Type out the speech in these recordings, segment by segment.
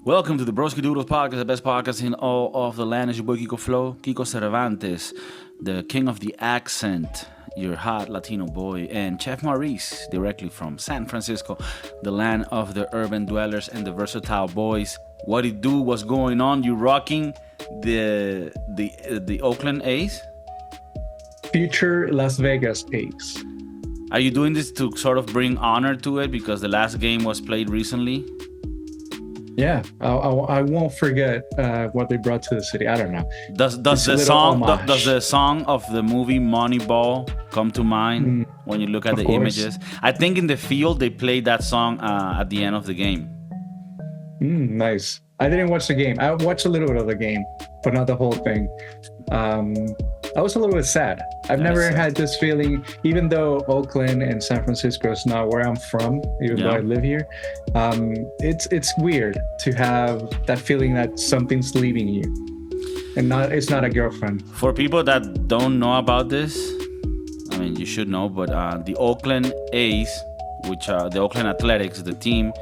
Welcome to the Broski Doodles podcast, the best podcast in all of the land. Is your boy Kiko Flo, Kiko Cervantes, the king of the accent, your hot Latino boy, and Chef Maurice, directly from San Francisco, the land of the urban dwellers and the versatile boys. What it do? What's going on? You rocking the Oakland A's? Future Las Vegas A's. Are you doing this to sort of bring honor to it because the last game was played recently? Yeah, I won't forget what they brought to the city. I don't know. Does the song of the movie Moneyball come to mind when you look at the images? I think in the field they played that song at the end of the game. Nice. I didn't watch the game. I watched a little bit of the game, but not the whole thing. I was a little bit sad. I've never had this feeling, even though Oakland and San Francisco is not where I'm from, even though I live here. It's weird to have that feeling that something's leaving you, and it's not a girlfriend. For people that don't know about this, I mean, you should know, but the Oakland A's, which are the Oakland Athletics, the team,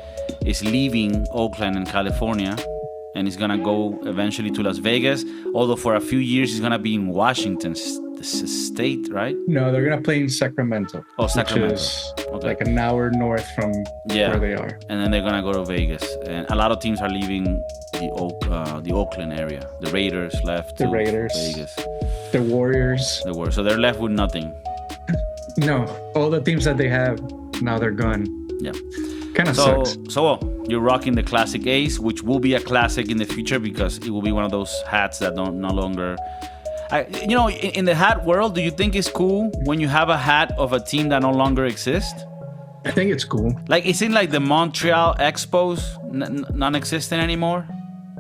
is leaving Oakland in California. And he's going to go eventually to Las Vegas. Although for a few years, he's going to be in Washington State, right? No, they're going to play in Sacramento. Oh, Sacramento. Which is like an hour north from where they are. And then they're going to go to Vegas. And a lot of teams are leaving the Oakland area. The Raiders left to Vegas. The Warriors. So they're left with nothing. No, all the teams that they have, now they're gone. Yeah. Kind of sucks. So you're rocking the classic Ace, which will be a classic in the future because it will be one of those hats that no longer. In the hat world, do you think it's cool when you have a hat of a team that no longer exists? I think it's cool. Like, it seems like the Montreal Expos non-existent anymore.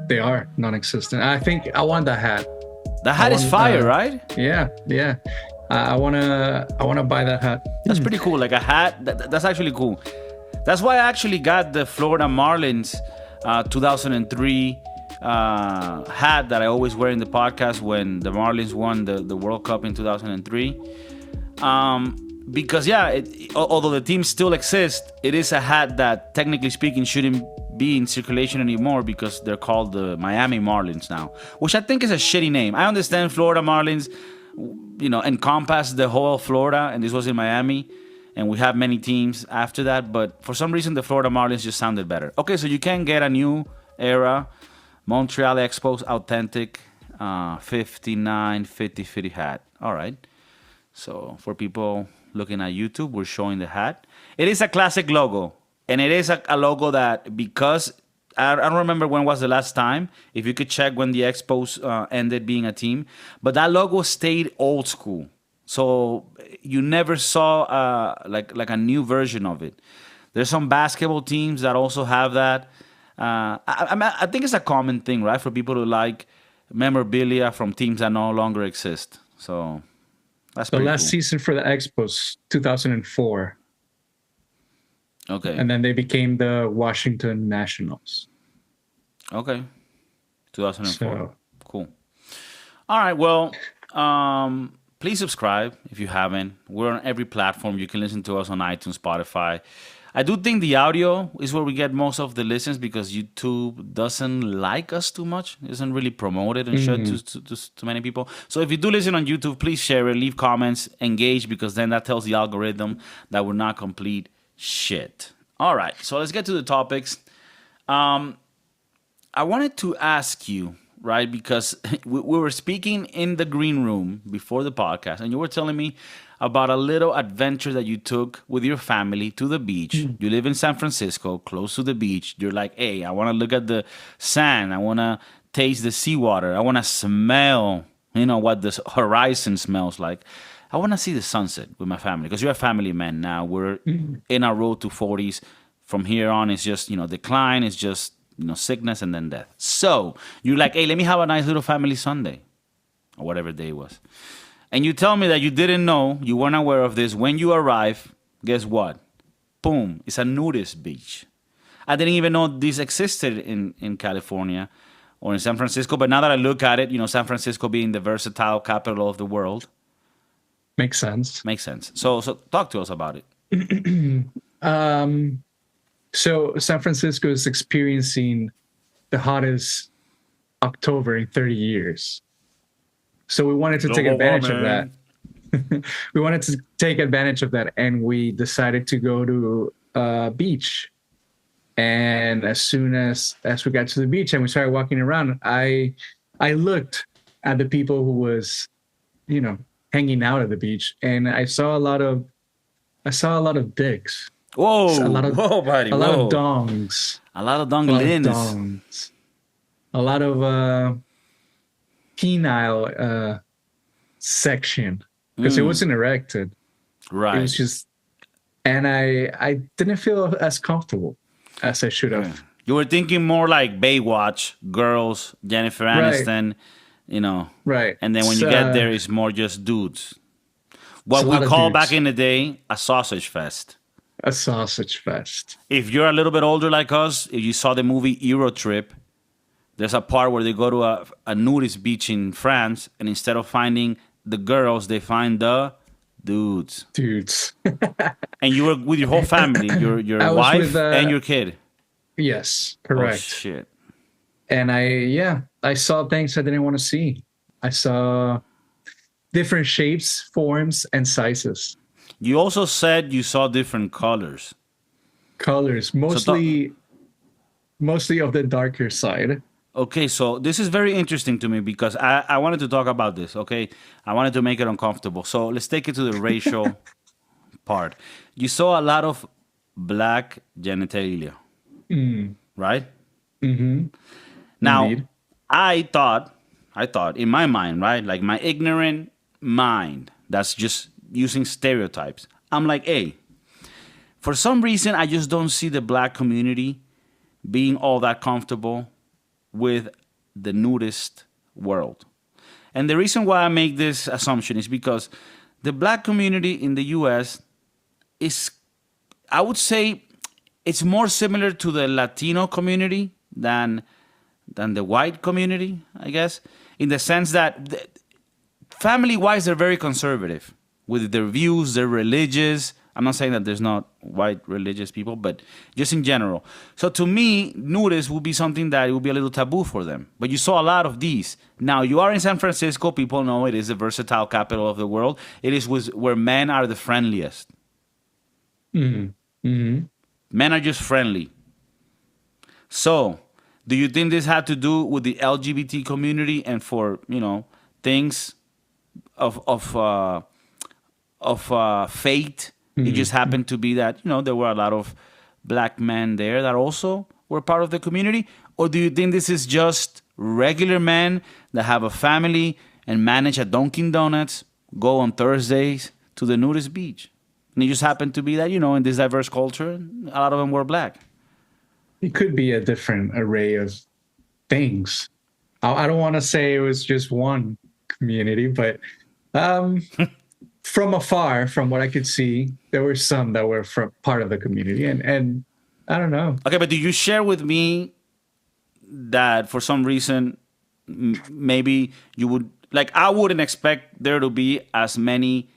They are non-existent. I think I want that hat. The hat is fire, right? Yeah. I wanna buy that hat. That's pretty cool. Like a hat. That's actually cool. That's why I actually got the Florida Marlins 2003 hat that I always wear in the podcast when the Marlins won the World Cup in 2003. Because, although the team still exists, it is a hat that, technically speaking, shouldn't be in circulation anymore because they're called the Miami Marlins now, which I think is a shitty name. I understand Florida Marlins, encompass the whole Florida, and this was in Miami. And we have many teams after that, but for some reason, the Florida Marlins just sounded better. Okay, so you can get a new era Montreal Expos authentic 59 50 hat. All right. So for people looking at YouTube, we're showing the hat. It is a classic logo, and it is a logo that, because I don't remember when was the last time. If you could check when the Expos ended being a team, but that logo stayed old school. So you never saw like a new version of it. There's some basketball teams that also have that. I think it's a common thing, right, for people to like memorabilia from teams that no longer exist. So that's the pretty last cool. season for the Expos, 2004. Okay. And then they became the Washington Nationals. Okay. 2004. So. Cool. All right. Well, please subscribe if you haven't. We're on every platform. You can listen to us on iTunes, Spotify. I do think the audio is where we get most of the listens because YouTube doesn't like us too much. It doesn't really promote it and show it to many people. So if you do listen on YouTube, please share it, leave comments, engage, because then that tells the algorithm that we're not complete shit. All right, so let's get to the topics. I wanted to ask you, right, because we were speaking in the green room before the podcast, and you were telling me about a little adventure that you took with your family to the beach. You live in San Francisco, close to the beach. You're like, hey, I want to look at the sand. I want to taste the seawater. I want to smell, what the horizon smells like. I want to see the sunset with my family because you're a family man now. We're in our road to 40s. From here on, it's just, decline. It's just, sickness and then death. So you're like, hey, let me have a nice little family Sunday or whatever day it was. And you tell me that you didn't know, you weren't aware of this. When you arrive, guess what? Boom, it's a nudist beach. I didn't even know this existed in California or in San Francisco. But now that I look at it, San Francisco being the versatile capital of the world. Makes sense. So talk to us about it. So San Francisco is experiencing the hottest October in 30 years. So we wanted to take Global advantage of that. warming. We wanted to take advantage of that, and we decided to go to a beach. And as soon as we got to the beach and we started walking around, I looked at the people who was, hanging out at the beach, and I saw a lot of dicks, Whoa, a lot of whoa, buddy, a lot whoa. of dongs, A lot of a lot of donglins. dongs, a lot of penile section, because it wasn't erected. It Right. was just, and I didn't feel as comfortable as I should have. You were thinking more like Baywatch, girls, Jennifer Aniston, Right. and then when you get there, it's more just dudes. What a we lot of call dudes. back in the day a sausage fest. A sausage fest. If you're a little bit older like us, if you saw the movie Euro Trip, there's a part where they go to a nudist beach in France, and instead of finding the girls, they find the dudes. Dudes. And you were with your whole family, your I was wife with, and your kid. Yes, Oh, correct. shit. And I saw things I didn't want to see. I saw different shapes, forms, and sizes. You also said you saw different colors. Colors, mostly of the darker side. Okay, so this is very interesting to me because I wanted to talk about this, okay? I wanted to make it uncomfortable. So let's take it to the racial part. You saw a lot of black genitalia, right? Mm-hmm. Now, Indeed. I thought in my mind, right? Like my ignorant mind that's just using stereotypes. I'm like, hey, for some reason, I just don't see the black community being all that comfortable with the nudist world. And the reason why I make this assumption is because the black community in the US is, I would say, it's more similar to the Latino community than the white community, I guess, in the sense that family-wise, they're very conservative with their views, they're religious. I'm not saying that there's not white religious people, but just in general. So to me, nudist would be something that it would be a little taboo for them. But you saw a lot of these. Now, you are in San Francisco. People know it is the versatile capital of the world. It is where men are the friendliest. Mm-hmm. Mm-hmm. Men are just friendly. So, do you think this had to do with the LGBT community and for, things of fate? It just happened to be that, there were a lot of black men there that also were part of the community? Or do you think this is just regular men that have a family and manage a Dunkin' Donuts, go on Thursdays to the nudist beach? And it just happened to be that, in this diverse culture, a lot of them were black. It could be a different array of things. I don't want to say it was just one community, but from afar, from what I could see, there were some that were from part of the community, and I don't know. Okay, but do you share with me that for some reason, maybe you would, like, I wouldn't expect there to be as many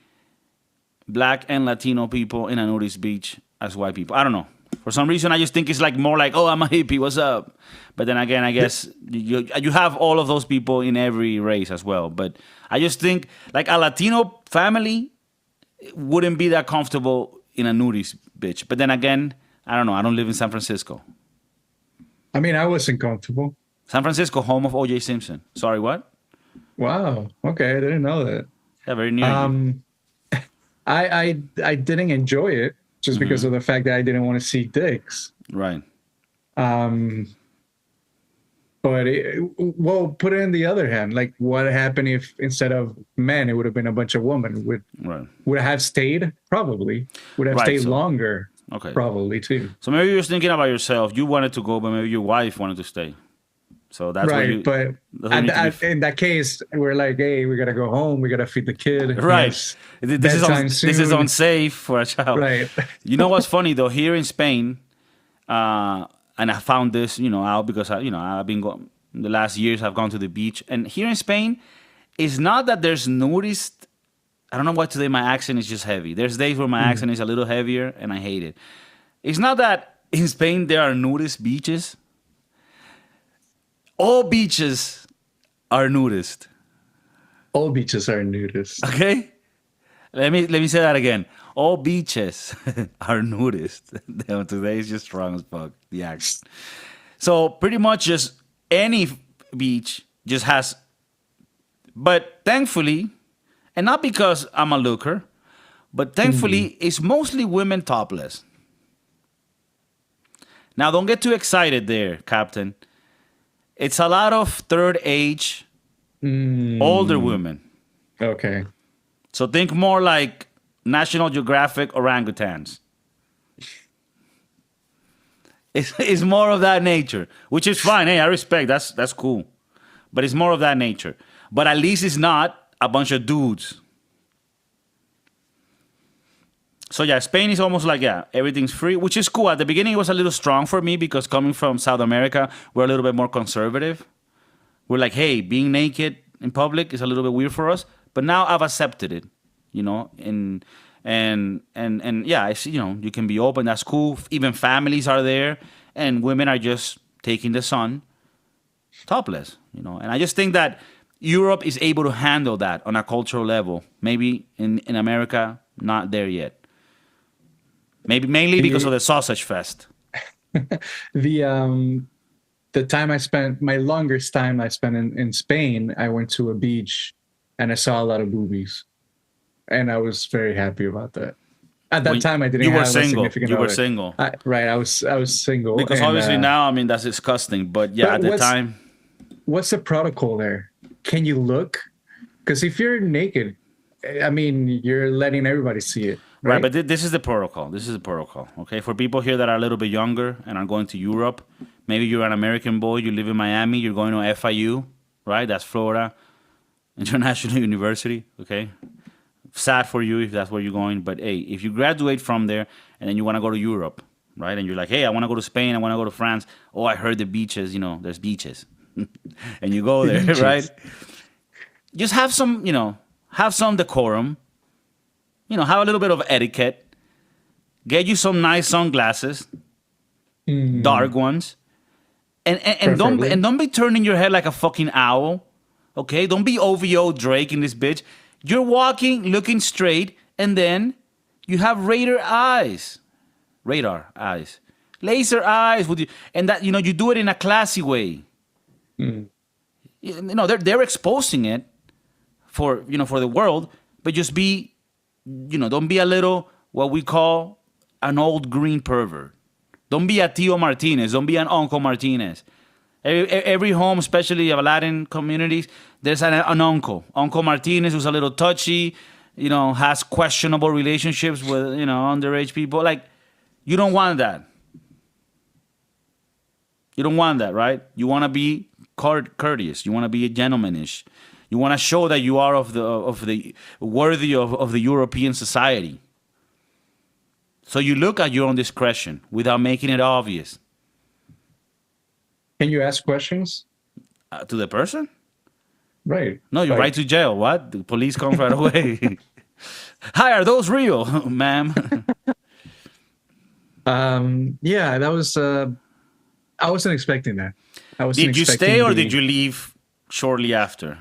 black and Latino people in a nudist beach as white people. I don't know. For some reason, I just think it's like more like, oh, I'm a hippie, what's up? But then again, I guess you have all of those people in every race as well. But I just think like a Latino family wouldn't be that comfortable in a nudist beach. But then again, I don't know. I don't live in San Francisco. I mean, I wasn't comfortable. San Francisco, home of O.J. Simpson. Sorry, what? Wow. Okay, I didn't know that. Yeah, very near you. I didn't enjoy it just because of the fact that I didn't want to see dicks. Right. But put it in the other hand. Like, what happened if instead of men, it would have been a bunch of women? Would have stayed? Probably. Would have stayed longer. Okay. Probably too. So maybe you're thinking about yourself. You wanted to go, but maybe your wife wanted to stay. So that's right. But in that case, we're like, hey, we gotta go home. We gotta feed the kid. Right. Yes. This is unsafe for a child. Right. You know what's funny though? Here in Spain, and I found this, out because I've been going the last years. I've gone to the beach, and here in Spain, it's not that there's nudist. I don't know why today my accent is just heavy. There's days where my accent is a little heavier, and I hate it. It's not that in Spain there are nudist beaches. All beaches are nudist. All beaches are nudist. Okay? Let me say that again. All beaches are nudist. Damn, today is just strong as fuck, the accent. So pretty much just any beach just has, but thankfully, and not because I'm a looker, but thankfully it's mostly women topless. Now don't get too excited there, Captain. It's a lot of third age, older women. Okay. So think more like National Geographic orangutans. It's more of that nature, which is fine. Hey, I respect. That's cool. But it's more of that nature. But at least it's not a bunch of dudes. So yeah, Spain is almost like, yeah, everything's free, which is cool. At the beginning, it was a little strong for me because coming from South America, we're a little bit more conservative. We're like, hey, being naked in public is a little bit weird for us. But now I've accepted it, you know, and yeah, I see, you know, you can be open. That's cool. Even families are there, and women are just taking the sun topless, you know. And I just think that Europe is able to handle that on a cultural level. Maybe in America, not there yet. Maybe mainly because of the sausage fest. The time I spent, my longest time I spent in Spain, I went to a beach and I saw a lot of boobies, and I was very happy about that. At that time, I didn't You were have a single. significant You were other. single. Right, I was single. Because and, obviously now, I mean, that's disgusting. But yeah, but at the time, what's the protocol there? Can you look? Because if you're naked, I mean, you're letting everybody see it. right? But this is the protocol. This is the protocol. Okay, for people here that are a little bit younger and are going to Europe, maybe you're an American boy, you live in Miami, you're going to FIU, right? That's Florida International University. Okay, sad for you if that's where you're going. But hey, if you graduate from there and then you want to go to Europe, right? And you're like, hey, I want to go to Spain, I want to go to France. Oh, I heard the beaches. You know, there's beaches, and you go there, right? Just have some, you know, have some decorum. You know, have a little bit of etiquette. Get you some nice sunglasses, dark ones, and don't be turning your head like a fucking owl. Okay, don't be OVO Drake in this bitch. You're walking, looking straight, and then you have radar eyes, laser eyes with you, and that, you know, you do it in a classy way. You know, they're exposing it for, you know, for the world, but just be, you know, don't be a little what we call an old green pervert. Don't be a Tio Martinez. Don't be an Uncle Martinez. Every home, especially of Latin communities, there's an uncle. Uncle Martinez who's a little touchy, you know, has questionable relationships with, you know, underage people. Like, you don't want that. You don't want that, right? You want to be courteous. You want to be gentlemanish. You want to show that you are of the worthy of the European society. So you look at your own discretion without making it obvious. Can you ask questions? To the person? Right. No, you're right to jail. What? The police comes right away. Hi, are those real, ma'am? Yeah, that was. I wasn't expecting that. Did you stay or did you leave shortly after?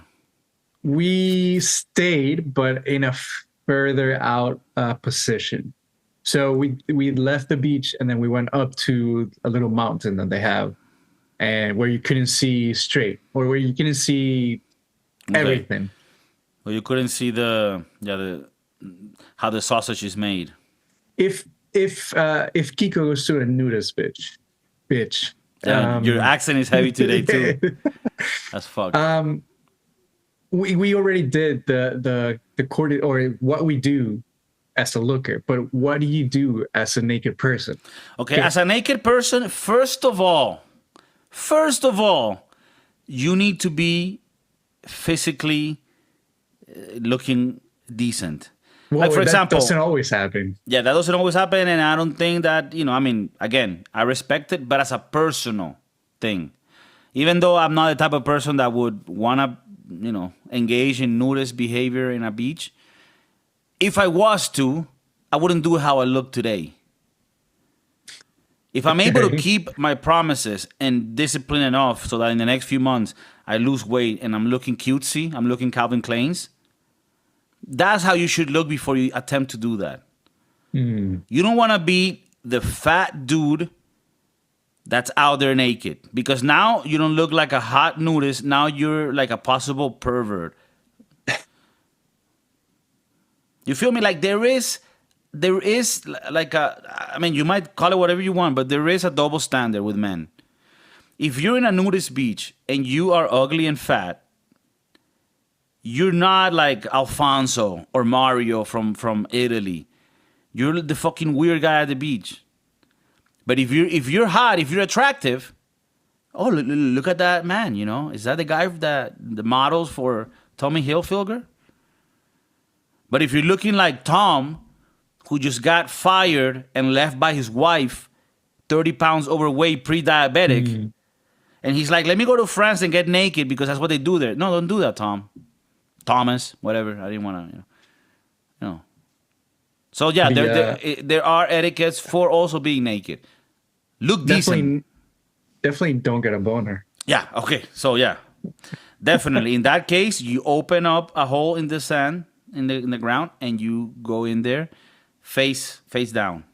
We stayed, but in a further out position. So we left the beach and then we went up to a little mountain that they have, and where you couldn't see straight, or where you couldn't see everything. Well, you couldn't see the how the sausage is made. If Kiko goes to a nudist bitch. Your accent is heavy today too. That's fucked. We already did the court, or what we do as a looker, but what do you do as a naked person? Okay, as a naked person, first of all, you need to be physically looking decent. Well, like, for example, that doesn't always happen. Yeah, that doesn't always happen, and I don't think that, you know, I mean, again, I respect it, but as a personal thing, even though I'm not the type of person that would want to, you know, engage in nudist behavior in a beach, if I was to, I wouldn't do how I look today. If I'm able to Okay. keep my promises and discipline enough so that in the next few months I lose weight and I'm looking cutesy, I'm looking Calvin Klein's, that's how you should look before you attempt to do that. Mm. You don't want to be the fat dude that's out there naked because now you don't look like a hot nudist. Now you're like a possible pervert. You feel me? Like there is like I mean, you might call it whatever you want, but there is a double standard with men. If you're in a nudist beach and you are ugly and fat, you're not like Alfonso or Mario from Italy. You're the fucking weird guy at the beach. But if you're hot, if you're attractive, oh look at that man, you know? Is that the guy that the models for Tommy Hilfiger? But if you're looking like Tom, who just got fired and left by his wife, 30 pounds overweight, pre-diabetic, Mm. and he's like, let me go to France and get naked because that's what they do there. No, don't do that, Tom. Thomas, whatever. I didn't want to, you know. So yeah, The there are etiquettes for also being naked. Look decent. definitely don't get a boner. Yeah. Okay. So yeah, definitely. In that case, you open up a hole in the sand in the ground and you go in there, face down,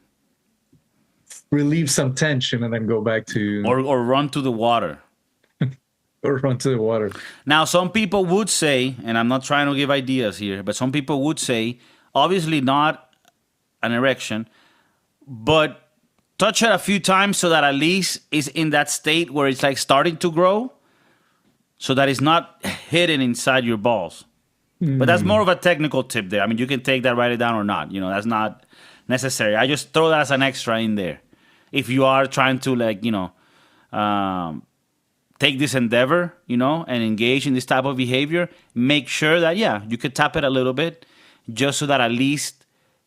Relieve some tension and then go back to or run to the water. or run to the water. Now, some people would say, and I'm not trying to give ideas here, but some people would say, obviously not an erection, but touch it a few times so that at least it's in that state where it's like starting to grow, so that it's not hidden inside your balls. But that's more of a technical tip there. I mean, you can take that, write it down or not. You know, that's not necessary. I just throw that as an extra in there. If you are trying to like, take this endeavor, and engage in this type of behavior, make sure that, yeah, you could tap it a little bit just so that at least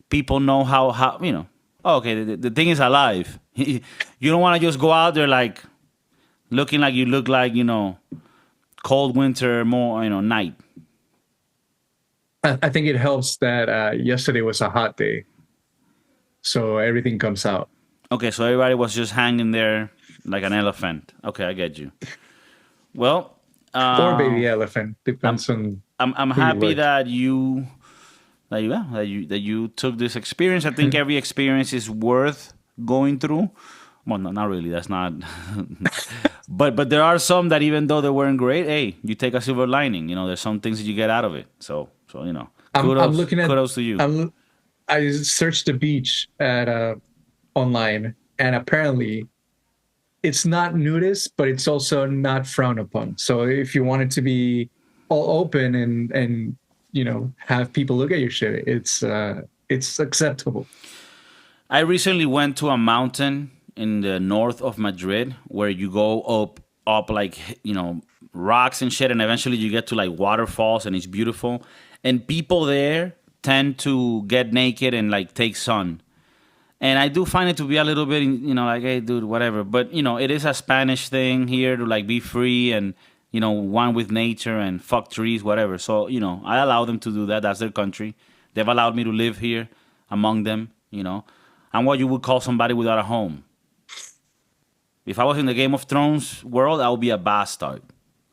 people know how oh, okay, the thing is alive. You don't want to just go out there like looking like you look like, cold winter night. I think it helps that yesterday was a hot day, so everything comes out. Okay, so everybody was just hanging there like an elephant. Okay, I get you. Well, Or baby elephant, depends on. I'm who you happy like. that you took this experience. I think every experience is worth going through. Well, no, not really. That's not. but there are some that even though they weren't great, hey, you take a silver lining. There's some things that you get out of it. So I'm looking at. kudos to you. I searched the beach at online, and apparently, it's not nudist, but it's also not frowned upon. So if you want it to be all open and have people look at your shit, it's acceptable. I recently went to a mountain in the north of Madrid where you go up like rocks and shit, and eventually you get to like waterfalls, and it's beautiful. And people there tend to get naked and like take sun. And I do find it to be a little bit, like, hey, dude, whatever. But, it is a Spanish thing here to like be free and, one with nature and fuck trees, whatever. So, I allow them to do that. That's their country. They've allowed me to live here among them, I'm what you would call somebody without a home. If I was in the Game of Thrones world, I would be a bastard.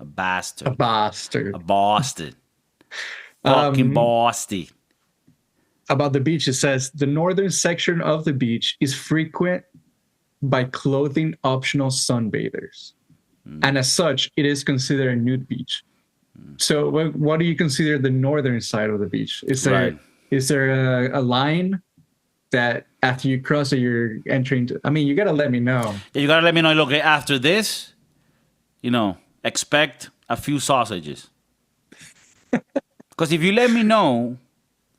A bastard. A bastard. A bastard. Fucking bastard. About the beach, it says the northern section of the beach is frequent by clothing optional sunbathers. And as such, it is considered a nude beach. So what do you consider the northern side of the beach? Is there a line that after you cross it, you're entering to? I mean, you got to let me know. Yeah, you got to let me know. Look, after this, expect a few sausages. Because if you let me know,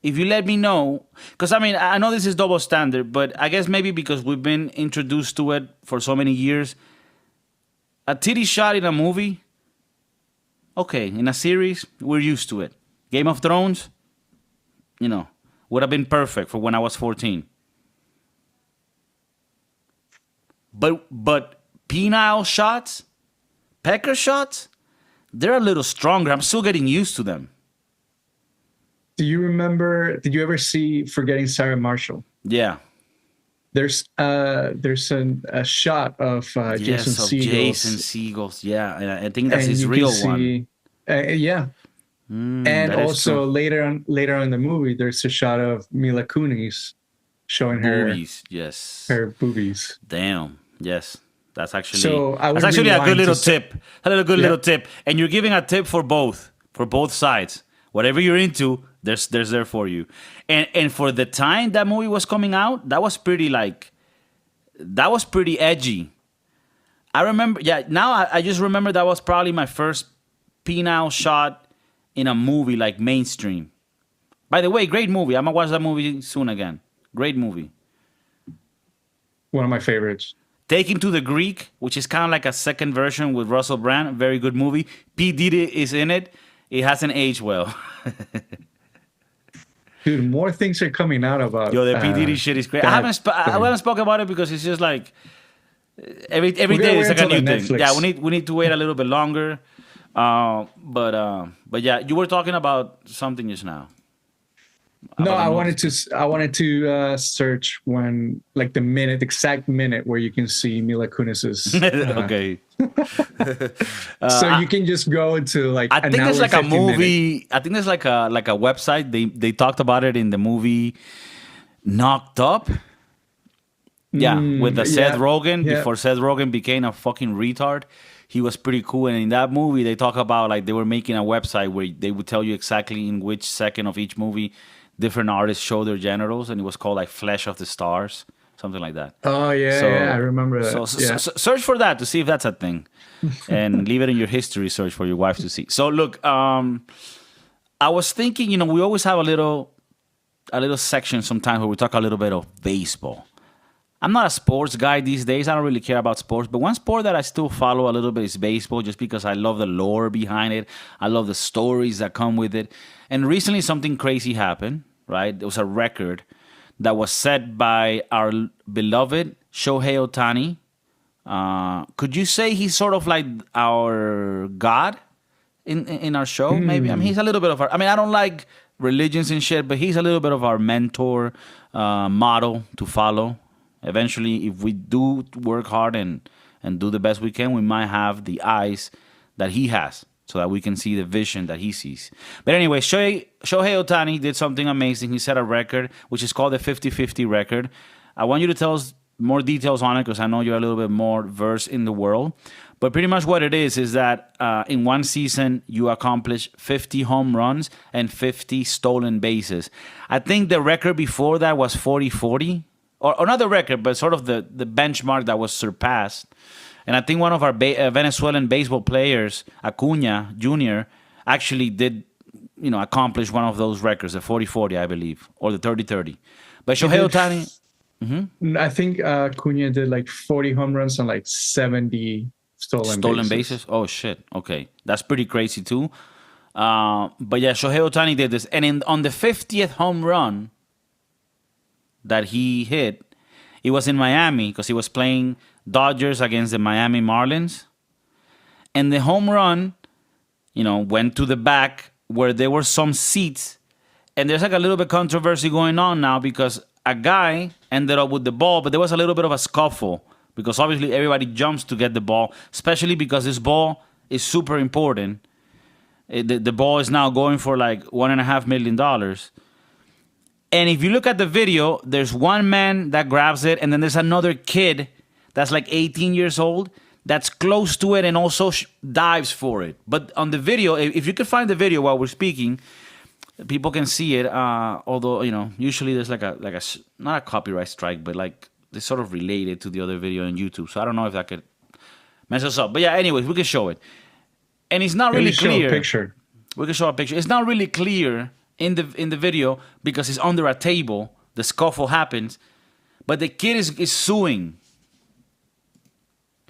because I mean, I know this is double standard, but I guess maybe because we've been introduced to it for so many years, a titty shot in a movie, okay, in a series, we're used to it. Game of Thrones, would have been perfect for when I was 14. But penile shots, pecker shots, they're a little stronger. I'm still getting used to them. Do you remember? Did you ever see Forgetting Sarah Marshall? Yeah. a shot of Jason Yes, of Jason Segel's, Segels. Yeah, and I think that's and his you can real one. see, yeah. And That is true. also later on in the movie, there's a shot of Mila Kunis showing Boobies. Yes. her boobies. Damn. Yes. So I That's would actually a good rewind to little tip. A little good little tip. And you're giving a tip for both sides. Whatever you're into, there's there for you. And for the time that movie was coming out, that was pretty edgy. I remember, yeah, now I just remember that was probably my first penile shot in a movie like mainstream. By the way, great movie. I'm gonna watch that movie soon again. Great movie. one of my favorites. Take Him to the Greek, which is kind of like a second version with Russell Brand. Very good movie. P. Diddy is in it. It hasn't aged well. Dude, more things are coming out about. Yo, the P. Diddy shit is great. I haven't spoken about it because it's just like every day is like a new thing. Netflix. Yeah, we need to wait a little bit longer. But yeah, you were talking about something just now. No, I wanted to search when, like, the exact minute where you can see Mila Kunis's. Okay. So you can just go into like. I think there's like a movie. I think there's like a website. They talked about it in the movie Knocked Up. Yeah, with the Seth Rogen before Seth Rogen became a fucking retard. He was pretty cool, and in that movie they talk about like they were making a website where they would tell you exactly in which second of each movie different artists show their genitals, and it was called like Flesh of the Stars, something like that. Oh yeah, I remember that. So search for that to see if that's a thing, and leave it in your history search for your wife to see. So look, I was thinking, we always have a little section sometimes where we talk a little bit of baseball. I'm not a sports guy these days. I don't really care about sports. But one sport that I still follow a little bit is baseball, just because I love the lore behind it. I love the stories that come with it. And recently something crazy happened, right? There was a record that was set by our beloved Shohei Ohtani. Could you say he's sort of like our god in our show, maybe? I mean, he's a little bit of our... I mean, I don't like religions and shit, but he's a little bit of our mentor, model to follow. Eventually, if we do work hard and do the best we can, we might have the eyes that he has so that we can see the vision that he sees. But anyway, Shohei Ohtani did something amazing. He set a record, which is called the 50-50 record. I want you to tell us more details on it because I know you're a little bit more versed in the world. But pretty much what it is that in one season, you accomplish 50 home runs and 50 stolen bases. I think the record before that was 40-40. Or not the record, but sort of the benchmark that was surpassed. And I think one of our Venezuelan baseball players, Acuna Jr., actually did, accomplish one of those records, the 40-40, I believe, or the 30-30. But Shohei Ohtani... I think Acuna did like 40 home runs and like 70 stolen bases. Oh, shit. Okay. That's pretty crazy, too. But yeah, Shohei Ohtani did this. And on the 50th home run that he hit, it was in Miami because he was playing Dodgers against the Miami Marlins. And the home run, went to the back where there were some seats. And there's like a little bit of controversy going on now because a guy ended up with the ball, but there was a little bit of a scuffle because obviously everybody jumps to get the ball, especially because this ball is super important. The ball is now going for like $1.5 million. And if you look at the video, there's one man that grabs it, and then there's another kid that's like 18 years old that's close to it and also dives for it. But on the video, if you could find the video while we're speaking, people can see it. Although usually there's like a not a copyright strike, but like they sort of related to the other video on YouTube. So I don't know if that could mess us up. But yeah, anyways, we can show it, and it's not really clear. Picture. We can show a picture. It's not really clear in the video because it's under a table. The scuffle happens, but the kid is suing.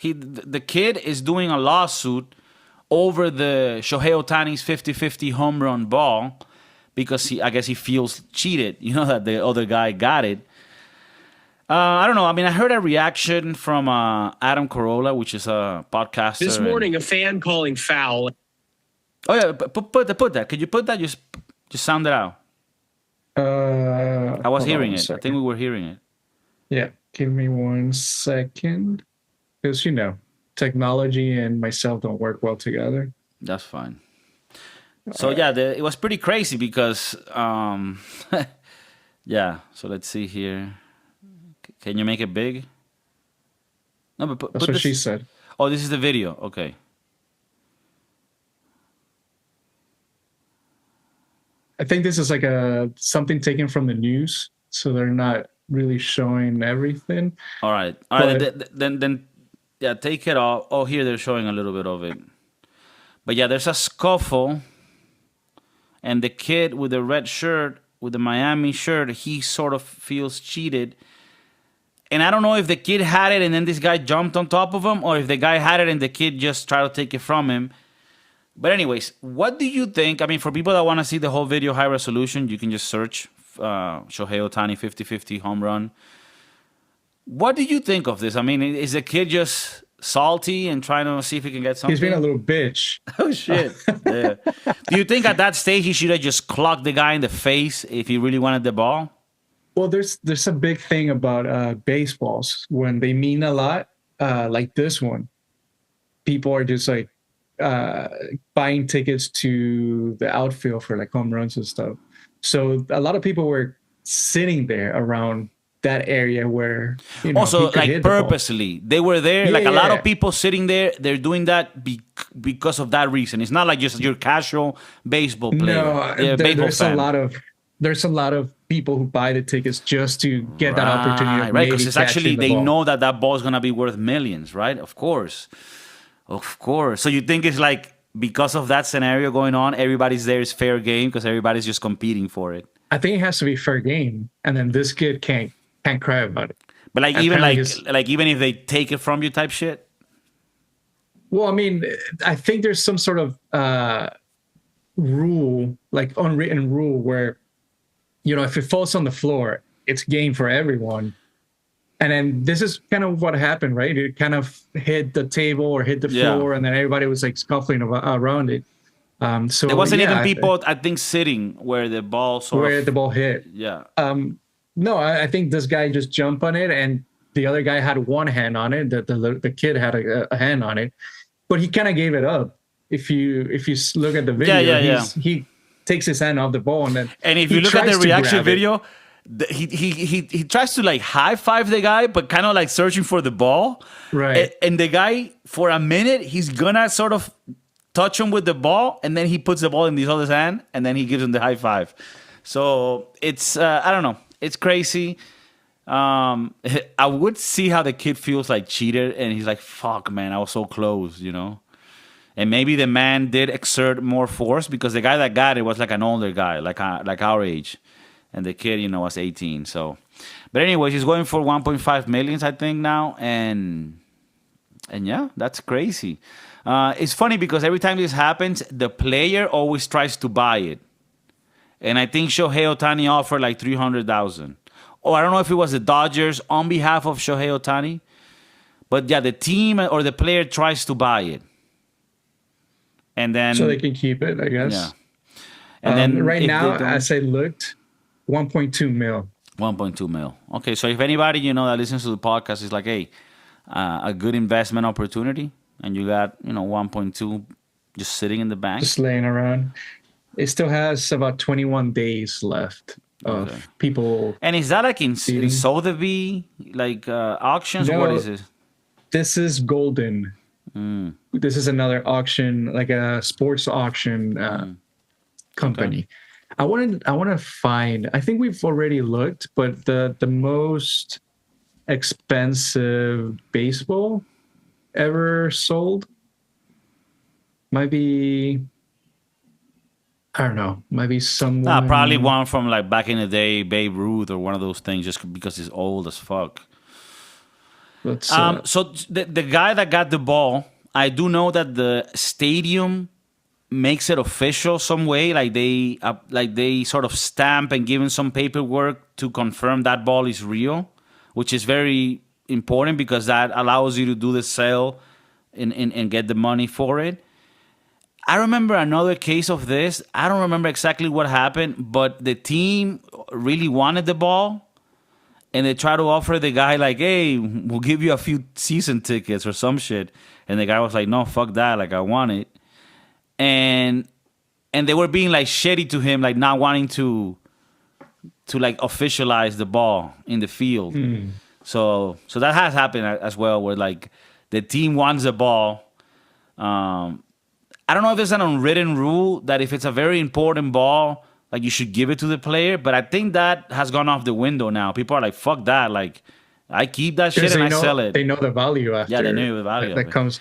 The kid is doing a lawsuit over the Shohei Ohtani's 50-50 home run ball because I guess he feels cheated. That the other guy got it. I don't know. I mean, I heard a reaction from Adam Carolla, which is a podcaster. This morning, a fan calling foul. Oh yeah, put that. Could you put that? Just sound it out. I was hearing it. I think we were hearing it. Yeah, give me 1 second. Because, technology and myself don't work well together. That's fine. All So right. yeah, it was pretty crazy because yeah. So let's see here. Can you make it big? No, but That's put what she this. said. Oh, this is the video. Okay. I think this is like something taken from the news, so they're not really showing everything. All right. All right. But Then yeah, take it off. Oh, here they're showing a little bit of it. But yeah, there's a scuffle, and the kid with the red shirt, with the Miami shirt, he sort of feels cheated. And I don't know if the kid had it and then this guy jumped on top of him, or if the guy had it and the kid just tried to take it from him. But anyways, what do you think? I mean, for people that want to see the whole video high resolution, you can just search Shohei Ohtani 50-50 home run. What do you think of this? I mean, is the kid just salty and trying to see if he can get something? he's being a little bitch. Oh shit! Yeah. Do you think at that stage he should have just clocked the guy in the face if he really wanted the ball? Well, there's a big thing about baseballs when they mean a lot, like this one. People are just like buying tickets to the outfield for like home runs and stuff. So a lot of people were sitting there around that area where he Also, could like hit the ball. purposely, they were there. Yeah, Like a lot yeah. of people sitting there, they're doing that because of that reason. It's not like just your casual baseball player. No, Yeah, baseball there's fan. a lot of people who buy the tickets just to get that opportunity of right? maybe Because it's actually catching the they ball. know that ball is gonna be worth millions, right? Of course, of course. So you think it's like because of that scenario going on, everybody's there is fair game because everybody's just competing for it. I think it has to be fair game, and then this kid can't cry about it. But like Apparently it's- even if they take it from you, type shit. Well, I mean, I think there's some sort of rule, like unwritten rule, where if it falls on the floor, it's game for everyone. And then this is kind of what happened, right? It kind of hit the table or hit the Yeah. floor, and then everybody was like scuffling around it. So There wasn't yeah, even people, I think, sitting where the ball sort where of. the ball hit. Yeah. No, I think this guy just jumped on it, and the other guy had one hand on it. The kid had a hand on it, but he kind of gave it up. If you look at the video, Yeah. he takes his hand off the ball, and then And if he you look at tries the to reaction grab it. video, he tries to like high five the guy, but kind of like searching for the ball. Right. And the guy, for a minute, he's gonna sort of touch him with the ball, and then he puts the ball in his other hand, and then he gives him the high five. So it's I don't know, it's crazy. I would see how the kid feels like cheated, and he's like, "Fuck, man, I was so close," And maybe the man did exert more force because the guy that got it was like an older guy, like our age, and the kid, was 18. So, but anyways, he's going for 1.5 millions, I think now, and yeah, that's crazy. It's funny because every time this happens, the player always tries to buy it, and I think Shohei Ohtani offered like 300,000. Or I don't know if it was the Dodgers on behalf of Shohei Ohtani, but yeah, the team or the player tries to buy it. And then so they can keep it, I guess. yeah. And then right if now, they don't- as I looked, 1.2 mil. 1.2 mil. Okay, so if anybody that listens to the podcast is like, hey, a good investment opportunity, and you got 1.2 just sitting in the bank. Just laying around. It still has about 21 days left of Okay. people. And is that like in Seating. Sotheby's, like auctions? No. What is it? This is Golden. This is another auction, like a sports auction company. I want to find. I think we've already looked, but the most expensive baseball ever sold might be. I don't know. Might be someone. Probably one from like back in the day, Babe Ruth or one of those things, just because it's old as fuck. Let's, So the guy that got the ball, I do know that the stadium makes it official some way, like they sort of stamp and give him some paperwork to confirm that ball is real, which is very important because that allows you to do the sale and get the money for it. I remember another case of this. I don't remember exactly what happened, but the team really wanted the ball. and they try to offer the guy like, hey, we'll give you a few season tickets or some shit. And the guy was like, no, fuck that. Like, I want it. And they were being like shitty to him, like not wanting to like officialize the ball in the field. So that has happened as well, where like the team wants the ball. I don't know if there's an unwritten rule that if it's a very important ball, like you should give it to the player, but I think that has gone off the window now. People are like, fuck that. Like, I keep that shit and I sell it. They know the value after. Yeah, they know the value that comes.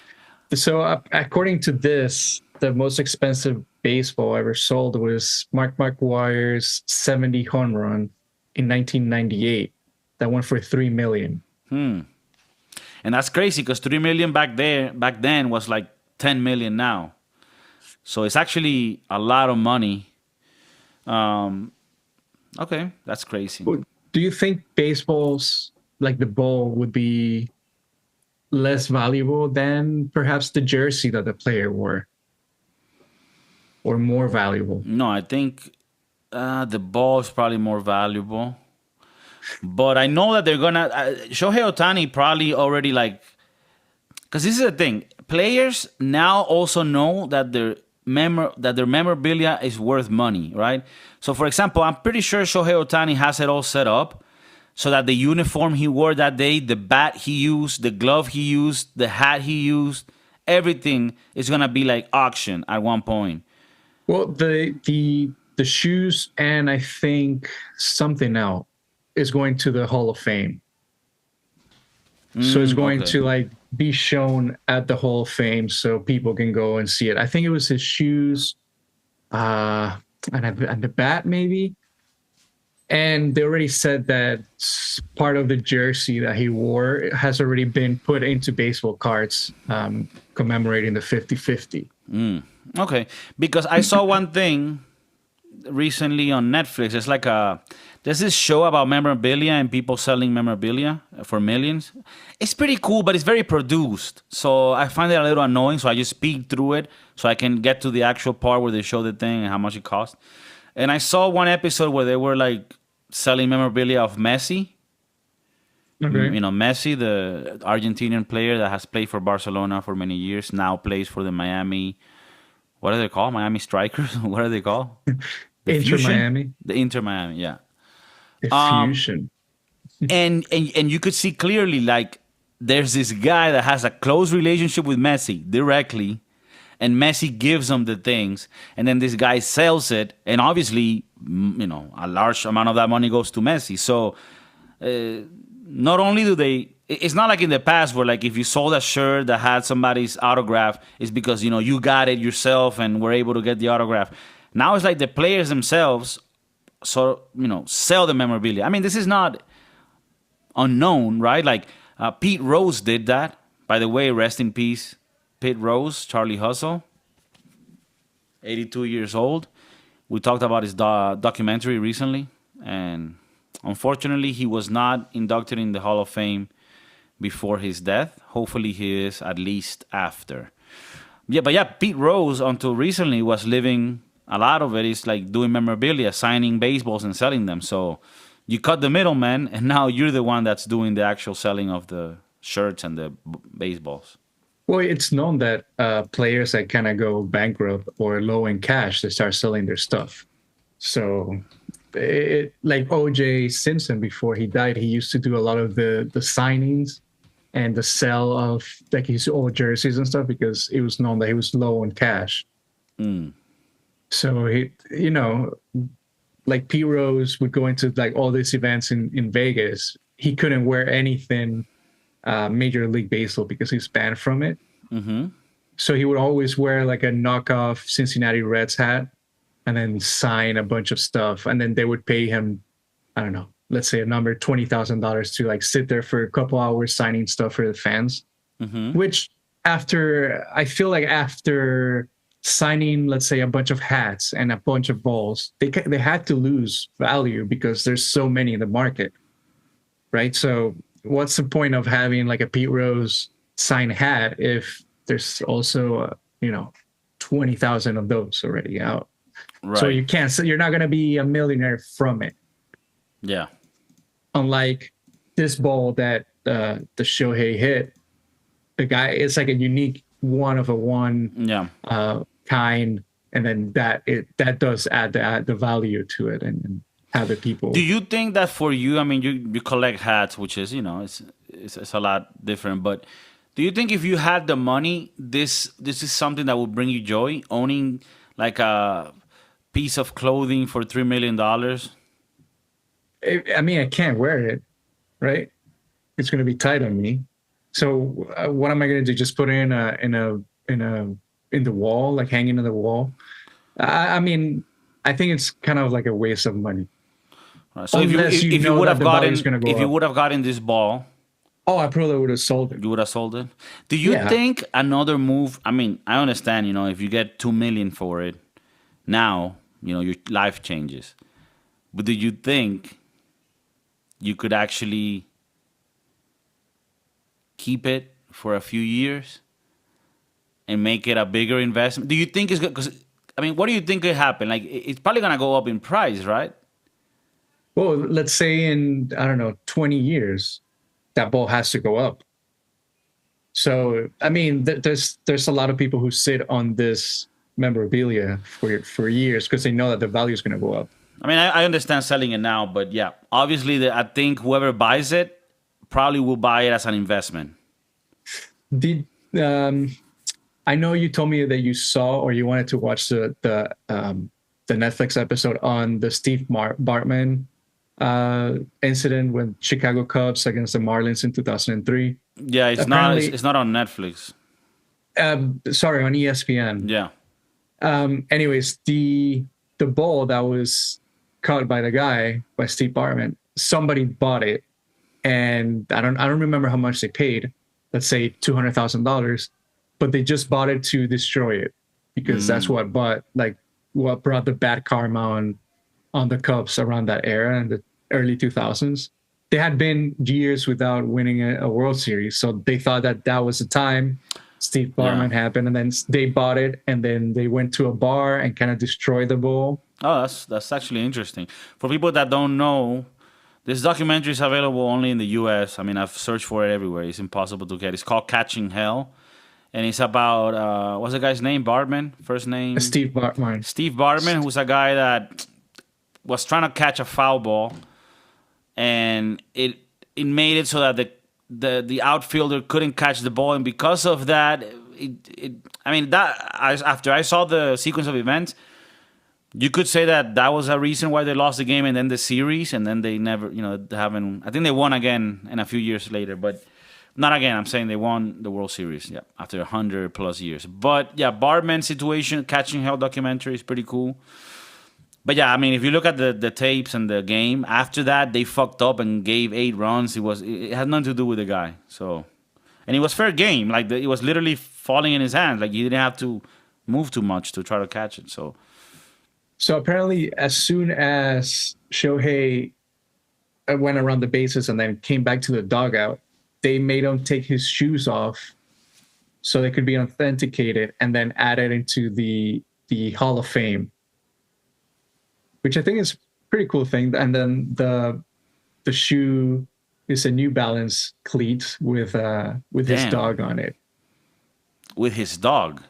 So according to this, the most expensive baseball ever sold was Mark McGwire's 70 home run in 1998. That went for $3 million. And that's crazy because $3 million back then was like $10 million now. So it's actually a lot of money. Okay, that's crazy. Do you think baseballs, like the ball, would be less valuable than perhaps the jersey that the player wore? Or more valuable? No, I think the ball is probably more valuable. But I know that they're gonna Shohei Ohtani probably already like, because this is the thing. Players now also know that their memorabilia is worth money, right? So, for example, I'm pretty sure Shohei Ohtani has it all set up so that the uniform he wore that day, the bat he used, the glove he used, the hat he used, everything is gonna be like auction at one point. Well, the shoes and I think something else is going to the Hall of Fame. So it's going to like be shown at the Hall of Fame so people can go and see it. I think it was his shoes, and the bat maybe. And they already said that part of the jersey that he wore has already been put into baseball cards commemorating the 50-50. Okay, because I saw one thing recently on Netflix. It's like there's this show about memorabilia and people selling memorabilia for millions. It's pretty cool, but it's very produced. So I find it a little annoying. So I just speed through it so I can get to the actual part where they show the thing and how much it costs. And I saw one episode where they were like selling memorabilia of Messi. Okay. You know, Messi, the Argentinian player that has played for Barcelona for many years, now plays for the Miami. What are they called? Miami Strikers? What are they called? Inter Miami. The Inter Miami, yeah. The Fusion. And you could see clearly, like, there's this guy that has a close relationship with Messi directly, and Messi gives him the things, and then this guy sells it, and obviously, you know, a large amount of that money goes to Messi. So not only do they, it's not like in the past where like if you sold a shirt that had somebody's autograph, it's because, you know, you got it yourself and were able to get the autograph. Now it's like the players themselves, so, you know, sell the memorabilia. I mean, this is not unknown, right? Like Pete Rose did that. By the way, rest in peace, Pete Rose, Charlie Hustle, 82 years old. We talked about his documentary recently, and unfortunately, he was not inducted in the Hall of Fame before his death. Hopefully, he is at least after. Yeah, but yeah, Pete Rose, until recently, was living, a lot of it is like doing memorabilia, signing baseballs and selling them. So you cut the middleman, and now you're the one that's doing the actual selling of the shirts and the baseballs. Well, it's known that players that kind of go bankrupt or low in cash, they start selling their stuff. So, like O.J. Simpson, before he died, he used to do a lot of the signings and the sell of like his old jerseys and stuff because it was known that he was low on cash. So he, you know, like Pete Rose would go into like all these events in Vegas. He couldn't wear anything Major League Baseball because he's banned from it. So he would always wear like a knockoff Cincinnati Reds hat and then sign a bunch of stuff. And then they would pay him, I don't know, let's say a number, $20,000 to like sit there for a couple hours signing stuff for the fans. Which I feel like after signing, let's say, a bunch of hats and a bunch of balls, they had to lose value because there's so many in the market, right? So what's the point of having like a Pete Rose signed hat if there's also, 20,000 of those already out? Right. So you're not going to be a millionaire from it. Yeah. Unlike this ball that the Shohei hit, the guy, it's like a unique one of a one Yeah. kind, and then that does add the value to it and have the Do people. you think that for you, I mean, you collect hats, which is, it's a lot different, but do you think if you had the money, this is something that would bring you joy, owning like a piece of clothing for $3 million? I mean, I can't wear it, right? It's going to be tight on me. So what am I going to do? Just put it in the wall, like hanging in the wall? I mean, I think it's kind of like a waste of money. So Unless you if you know would that have the value is gotten going to if go you up. would have gotten this ball, Oh, I probably would have sold it. you would have sold it. Do you Yeah. think another move? I mean, I understand, if you get 2 million for it, now your life changes. But do you think you could actually keep it for a few years and make it a bigger investment? Do you think it's good? Because I mean, what do you think could happen? Like, it's probably gonna go up in price, right? Well, let's say in, I don't know, 20 years, that ball has to go up. So, I mean, there's a lot of people who sit on this memorabilia for years because they know that the value is going to go up. I mean, I understand selling it now, but yeah, obviously, I think whoever buys it probably will buy it as an investment. Did I know you told me that you saw or you wanted to watch the Netflix episode on the Steve Bartman incident with Chicago Cubs against the Marlins in 2003? Yeah, it's not. Apparently, It's not on Netflix. sorry, on ESPN. Yeah. Anyways, the ball that was caught by the guy, by Steve Bartman, somebody bought it, and I don't remember how much they paid. Let's say $200,000, but they just bought it to destroy it because that's what brought the bad karma on the Cubs around that era in the early 2000s. They had been years without winning a World Series, so they thought that was the time. Steve Bartman happened, and then they bought it, and then they went to a bar and kind of destroyed the ball. Oh, that's actually interesting. For people that don't know, this documentary is available only in the U.S. I mean, I've searched for it everywhere. It's impossible to get. It's called Catching Hell, and it's about what's the guy's name? Bartman, first name. Steve Bartman. Steve Bartman, who's a guy that was trying to catch a foul ball, and it made it so that the outfielder couldn't catch the ball, and because of that, after I saw the sequence of events, you could say that was a reason why they lost the game and then the series, and then they never, they haven't. I think they won again in a few years later, but not again. I'm saying they won the World Series, yeah, after 100+ years. But yeah, Bartman situation, Catching Hell documentary is pretty cool. But yeah, I mean, if you look at the tapes and the game after that, they fucked up and gave 8 runs. It had nothing to do with the guy. So, and it was fair game. Like it was literally falling in his hands. Like he didn't have to move too much to try to catch it. So apparently, as soon as Shohei went around the bases and then came back to the dugout, they made him take his shoes off so they could be authenticated and then added into the Hall of Fame, which I think is a pretty cool thing. And then the shoe is a New Balance cleat with his dog on it. With his dog?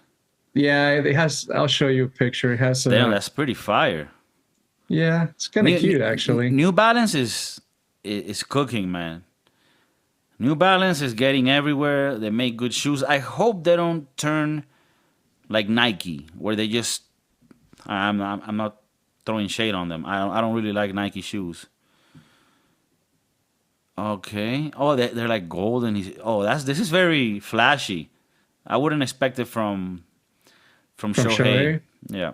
Yeah, it has. I'll show you a picture. It has. Damn, that's pretty fire. Yeah, it's kind of cute actually. New Balance is cooking, man. New Balance is getting everywhere. They make good shoes. I hope they don't turn like Nike, where they just. I'm not throwing shade on them. I don't really like Nike shoes. Okay. Oh, they're like gold and this is very flashy. I wouldn't expect it from Shohei. Yeah.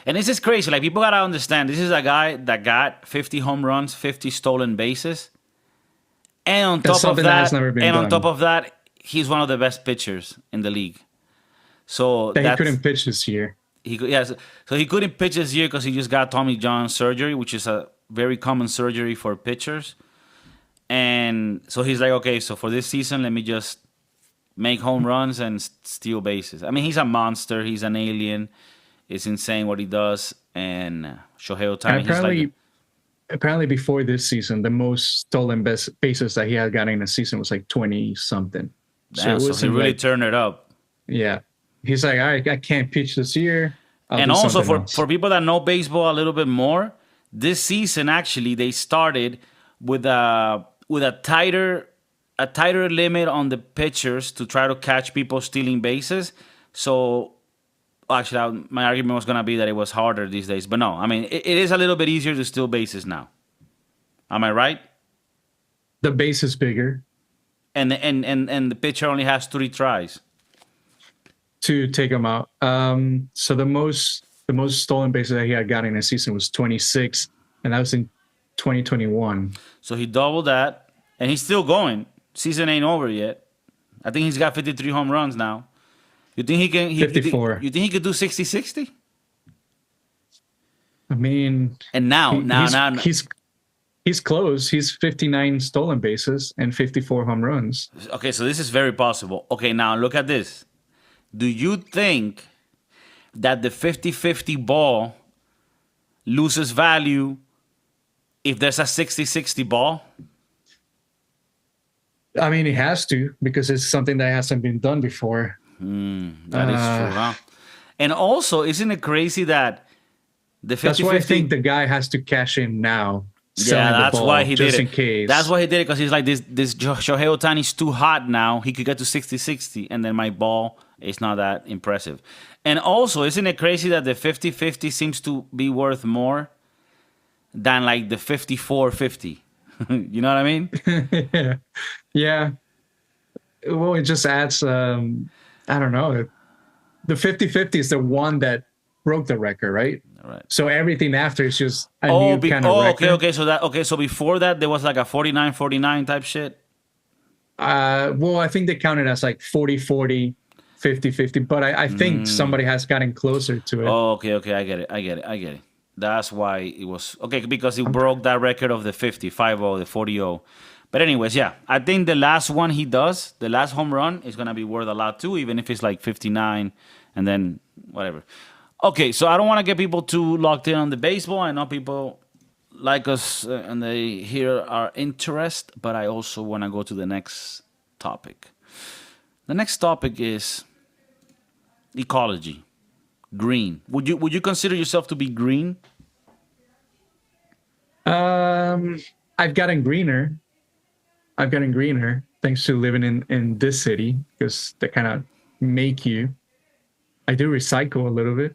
And this is crazy. Like, people gotta understand, this is a guy that got 50 home runs, 50 stolen bases, and on top of that, he's one of the best pitchers in the league. So he couldn't pitch this year. So he couldn't pitch this year because he just got Tommy John surgery, which is a very common surgery for pitchers. And so he's like, okay, so for this season, let me just make home runs and steal bases. I mean, he's a monster. He's an alien. It's insane what he does. And Shohei Ohtani, apparently before this season, the most stolen bases that he had gotten in a season was like 20 something. So Damn, it so he wasn't really like, turned it up. yeah. He's like, all right, I can't pitch this year. I'll And do also something for else. people that know baseball a little bit more, this season actually they started with a tighter limit on the pitchers to try to catch people stealing bases. So actually, my argument was gonna be that it was harder these days, but no, I mean it is a little bit easier to steal bases now. Am I right? The base is bigger And the pitcher only has 3 tries. to take him out. So the most stolen bases that he had gotten in a season was 26, and that was in 2021. So he doubled that, and he's still going. Season ain't over yet. I think he's got 53 home runs now. You think he can? 54. You think he could do 60-60? I mean, And now, he's close. He's 59 stolen bases and 54 home runs. okay, so this is very possible. Okay, now look at this. Do you think that the 50-50 ball loses value if there's a 60-60 ball? I mean, it has to, because it's something that hasn't been done before. That is true, huh? And also, isn't it crazy that the 50-50... That's why I think the guy has to cash in now. Yeah, that's why he did it. Just in case. That's why he did it, because he's like, this Shohei Ohtani's too hot now. He could get to 60-60, and then my ball is not that impressive. And also, isn't it crazy that the 50-50 seems to be worth more than like the 54-50? You know what I mean? Yeah. Well, it just adds, I don't know. The 50-50 is the one that broke the record, right? Right. So everything after is just a new kind of record. Okay. So before that, there was like a 49-49 type shit. Well, I think they counted as like 40-40, 50-50, but I think somebody has gotten closer to it. Oh, okay. I get it. That's why it was okay, because he broke that record of the 50-50, the 40. But anyways, yeah, I think the last one he does, the last home run, is gonna be worth a lot too, even if it's like 59 and then whatever. Okay, so I don't want to get people too locked in on the baseball. I know people like us and they hear our interest, but I also want to go to the next topic. The next topic is ecology, green. Would you consider yourself to be green? I've gotten greener. Thanks to living in this city, because they kind of make you. I do recycle a little bit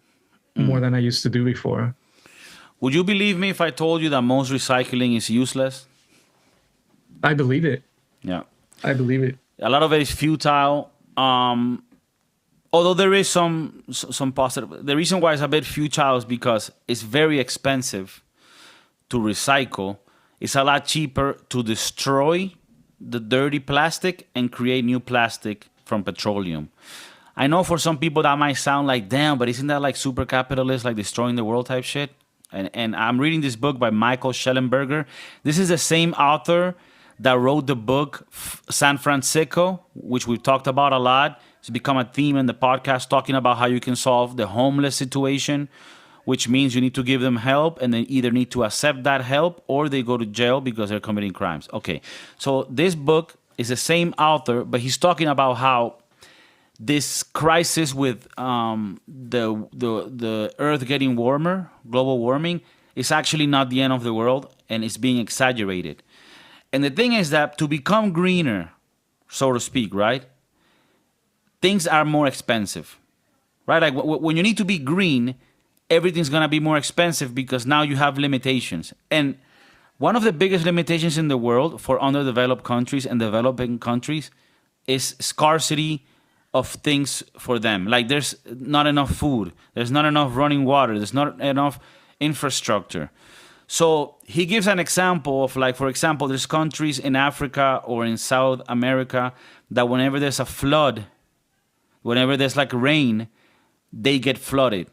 more than I used to do before. Would you believe me if I told you that most recycling is useless? I believe it. Yeah. I believe it. A lot of it is futile. Although there is some positive. The reason why it's a bit futile is because it's very expensive to recycle. It's a lot cheaper to destroy the dirty plastic and create new plastic from petroleum. I know for some people that might sound like, damn, but isn't that like super capitalist, like destroying the world type shit? And I'm reading this book by Michael Schellenberger. This is the same author that wrote the book San Francisco, which we've talked about a lot. It's become a theme in the podcast, talking about how you can solve the homeless situation, which means you need to give them help, and they either need to accept that help or they go to jail because they're committing crimes. Okay, so this book is the same author, but he's talking about how this crisis with the Earth getting warmer, global warming, is actually not the end of the world, and it's being exaggerated. And the thing is that to become greener, so to speak, right, things are more expensive, right? Like when you need to be green, everything's going to be more expensive because now you have limitations. And one of the biggest limitations in the world for underdeveloped countries and developing countries is scarcity of things for them. Like there's not enough food, there's not enough running water, there's not enough infrastructure. So he gives an example of, like, for example, there's countries in Africa or in South America that whenever there's a flood, whenever there's like rain, they get flooded.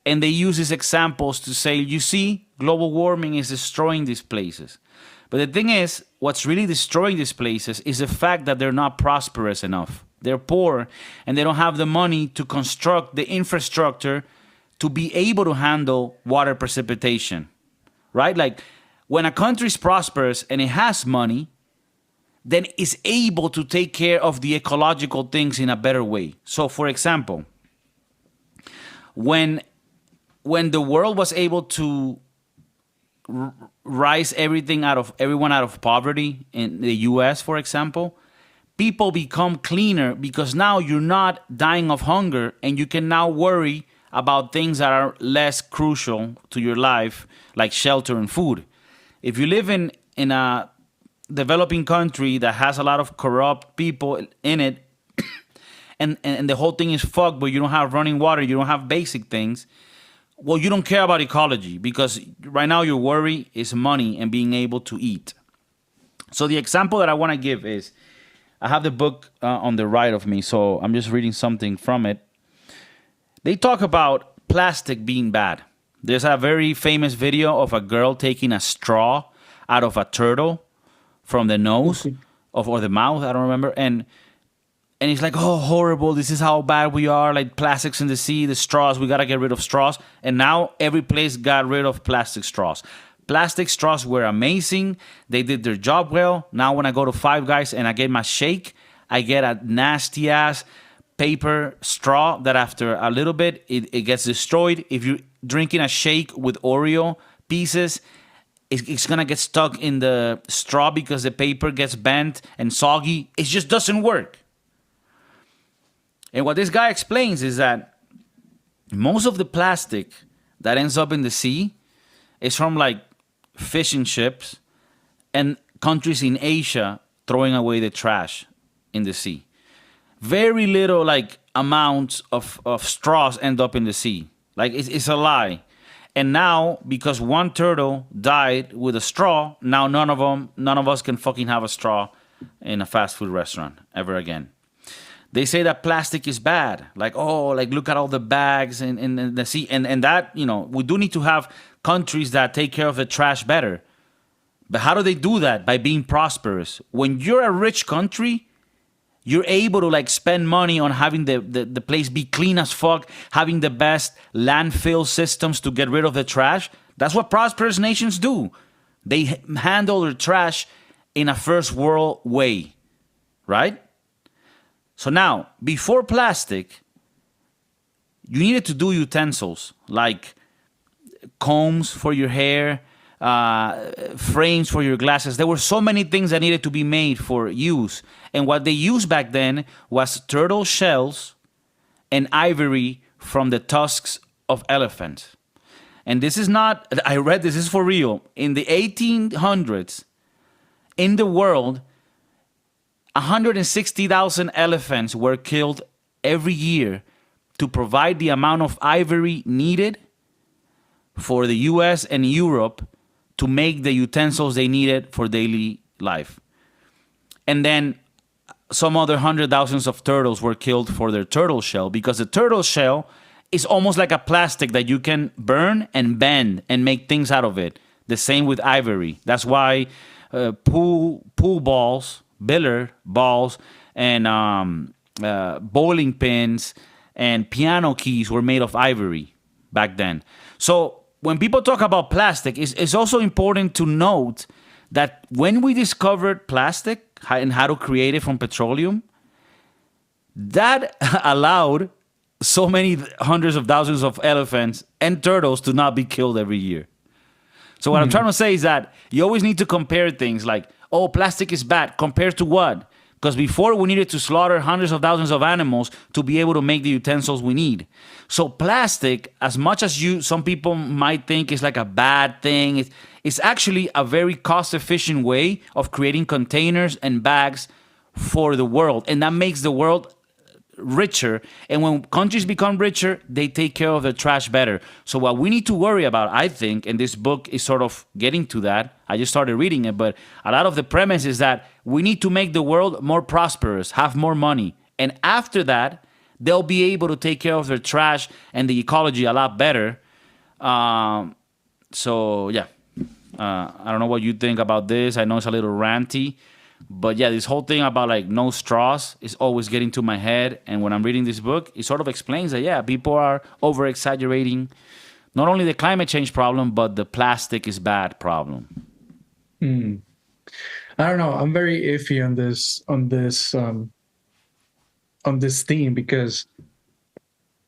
And they use these examples to say, you see, global warming is destroying these places. But the thing is, what's really destroying these places is the fact that they're not prosperous enough. They're poor and they don't have the money to construct the infrastructure to be able to handle water precipitation, right? Like when a country is prosperous and it has money, then it's able to take care of the ecological things in a better way. So, for example, when the world was able to rise everyone out of poverty in the US, for example, people become cleaner because now you're not dying of hunger and you can now worry about things that are less crucial to your life, like shelter and food. If you live in a developing country that has a lot of corrupt people in it, and the whole thing is fucked, but you don't have running water, you don't have basic things, well, you don't care about ecology because right now your worry is money and being able to eat. So the example that I want to give is, I have the book on the right of me, so I'm just reading something from it. They talk about plastic being bad. There's a very famous video of a girl taking a straw out of a turtle from the nose or the mouth, I don't remember, and it's like, oh, horrible, this is how bad we are, like plastics in the sea, the straws, we gotta get rid of straws. And now every place got rid of plastic straws. Plastic straws were amazing. They did their job well. Now when I go to Five Guys and I get my shake, I get a nasty-ass paper straw that after a little bit, it gets destroyed. If you're drinking a shake with Oreo pieces, it's going to get stuck in the straw because the paper gets bent and soggy. It just doesn't work. And what this guy explains is that most of the plastic that ends up in the sea is from like fishing ships and countries in Asia throwing away the trash in the sea. Very little like amounts of straws end up in the sea. Like it's a lie. And now, because one turtle died with a straw, now none of us can fucking have a straw in a fast food restaurant ever again. They say that plastic is bad. Like, oh, like look at all the bags in the sea. And that, we do need to have countries that take care of the trash better. But how do they do that? By being prosperous. When you're a rich country, you're able to like spend money on having the place be clean as fuck, having the best landfill systems to get rid of the trash. That's what prosperous nations do. They handle their trash in a first world way, right? So now, before plastic, you needed to do utensils like combs for your hair, frames for your glasses. There were so many things that needed to be made for use. And what they used back then was turtle shells and ivory from the tusks of elephants. And this is not, I read this is for real. In the 1800s, in the world, 160,000 elephants were killed every year to provide the amount of ivory needed for the US and Europe to make the utensils they needed for daily life. And then some other 100,000 of turtles were killed for their turtle shell, because the turtle shell is almost like a plastic that you can burn and bend and make things out of it. The same with ivory. That's why pool balls, billiard balls, and bowling pins and piano keys were made of ivory back then. So when people talk about plastic, it's also important to note that when we discovered plastic and how to create it from petroleum, that allowed so many hundreds of thousands of elephants and turtles to not be killed every year. So what I'm trying to say is that you always need to compare things like, oh, plastic is bad. Compared to what? Because before we needed to slaughter hundreds of thousands of animals to be able to make the utensils we need. So plastic, as much as some people might think is like a bad thing, it's actually a very cost-efficient way of creating containers and bags for the world. And that makes the world richer. And when countries become richer, they take care of their trash better. So what we need to worry about, I think, and this book is sort of getting to that. I just started reading it, but a lot of the premise is that we need to make the world more prosperous, have more money. And after that, they'll be able to take care of their trash and the ecology a lot better. So, yeah. I don't know what you think about this. I know it's a little ranty. But yeah, this whole thing about like no straws is always getting to my head. And when I'm reading this book, it sort of explains that, yeah, people are over-exaggerating not only the climate change problem, but the plastic is bad problem. Hmm. I don't know. I'm very iffy on this theme because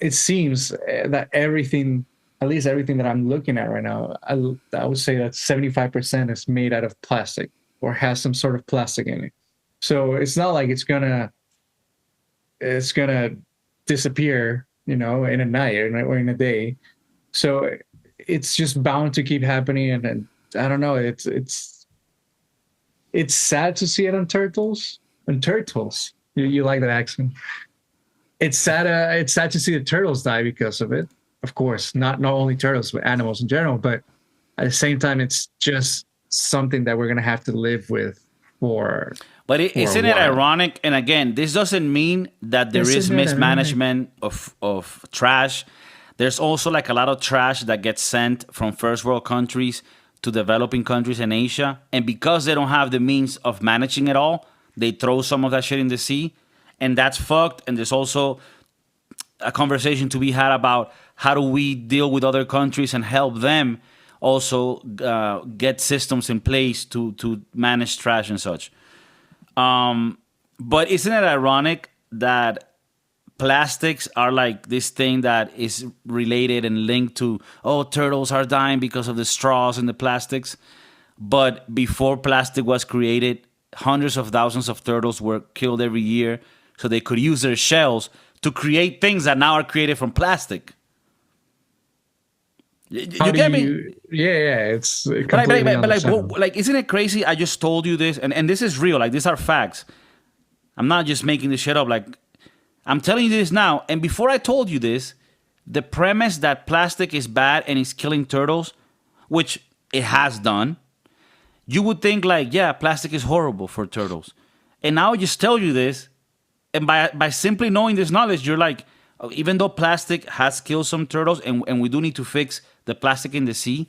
it seems that everything, at least everything that I'm looking at right now, I would say that 75% is made out of plastic or has some sort of plastic in it. So it's not like it's gonna disappear, in a night or in a day. So it's just bound to keep happening, and I don't know. It's sad to see it on turtles. On turtles, you like that accent? It's sad. It's sad to see the turtles die because of it. Of course, not only turtles, but animals in general. But at the same time, it's just something that we're gonna have to live with for But for a isn't it while. ironic? And again, this doesn't mean that there is Isn't it ironic? mismanagement of trash. There's also like a lot of trash that gets sent from first world countries to developing countries in Asia. And because they don't have the means of managing it all, they throw some of that shit in the sea. And that's fucked. And there's also a conversation to be had about how do we deal with other countries and help them also get systems in place to manage trash and such. But isn't it ironic that plastics are like this thing that is related and linked to, oh, turtles are dying because of the straws and the plastics? But before plastic was created, hundreds of thousands of turtles were killed every year so they could use their shells to create things that now are created from plastic. How You do get me? you? Yeah, yeah. It's But, completely like, understandable. like, isn't it crazy? I just told you this, and this is real. Like, these are facts. I'm not just making this shit up. Like, I'm telling you this now. And before I told you this, the premise that plastic is bad and is killing turtles, which it has done, you would think like, yeah, plastic is horrible for turtles. And now I just tell you this, and by simply knowing this knowledge, you're like, oh, even though plastic has killed some turtles, and we do need to fix the plastic in the sea,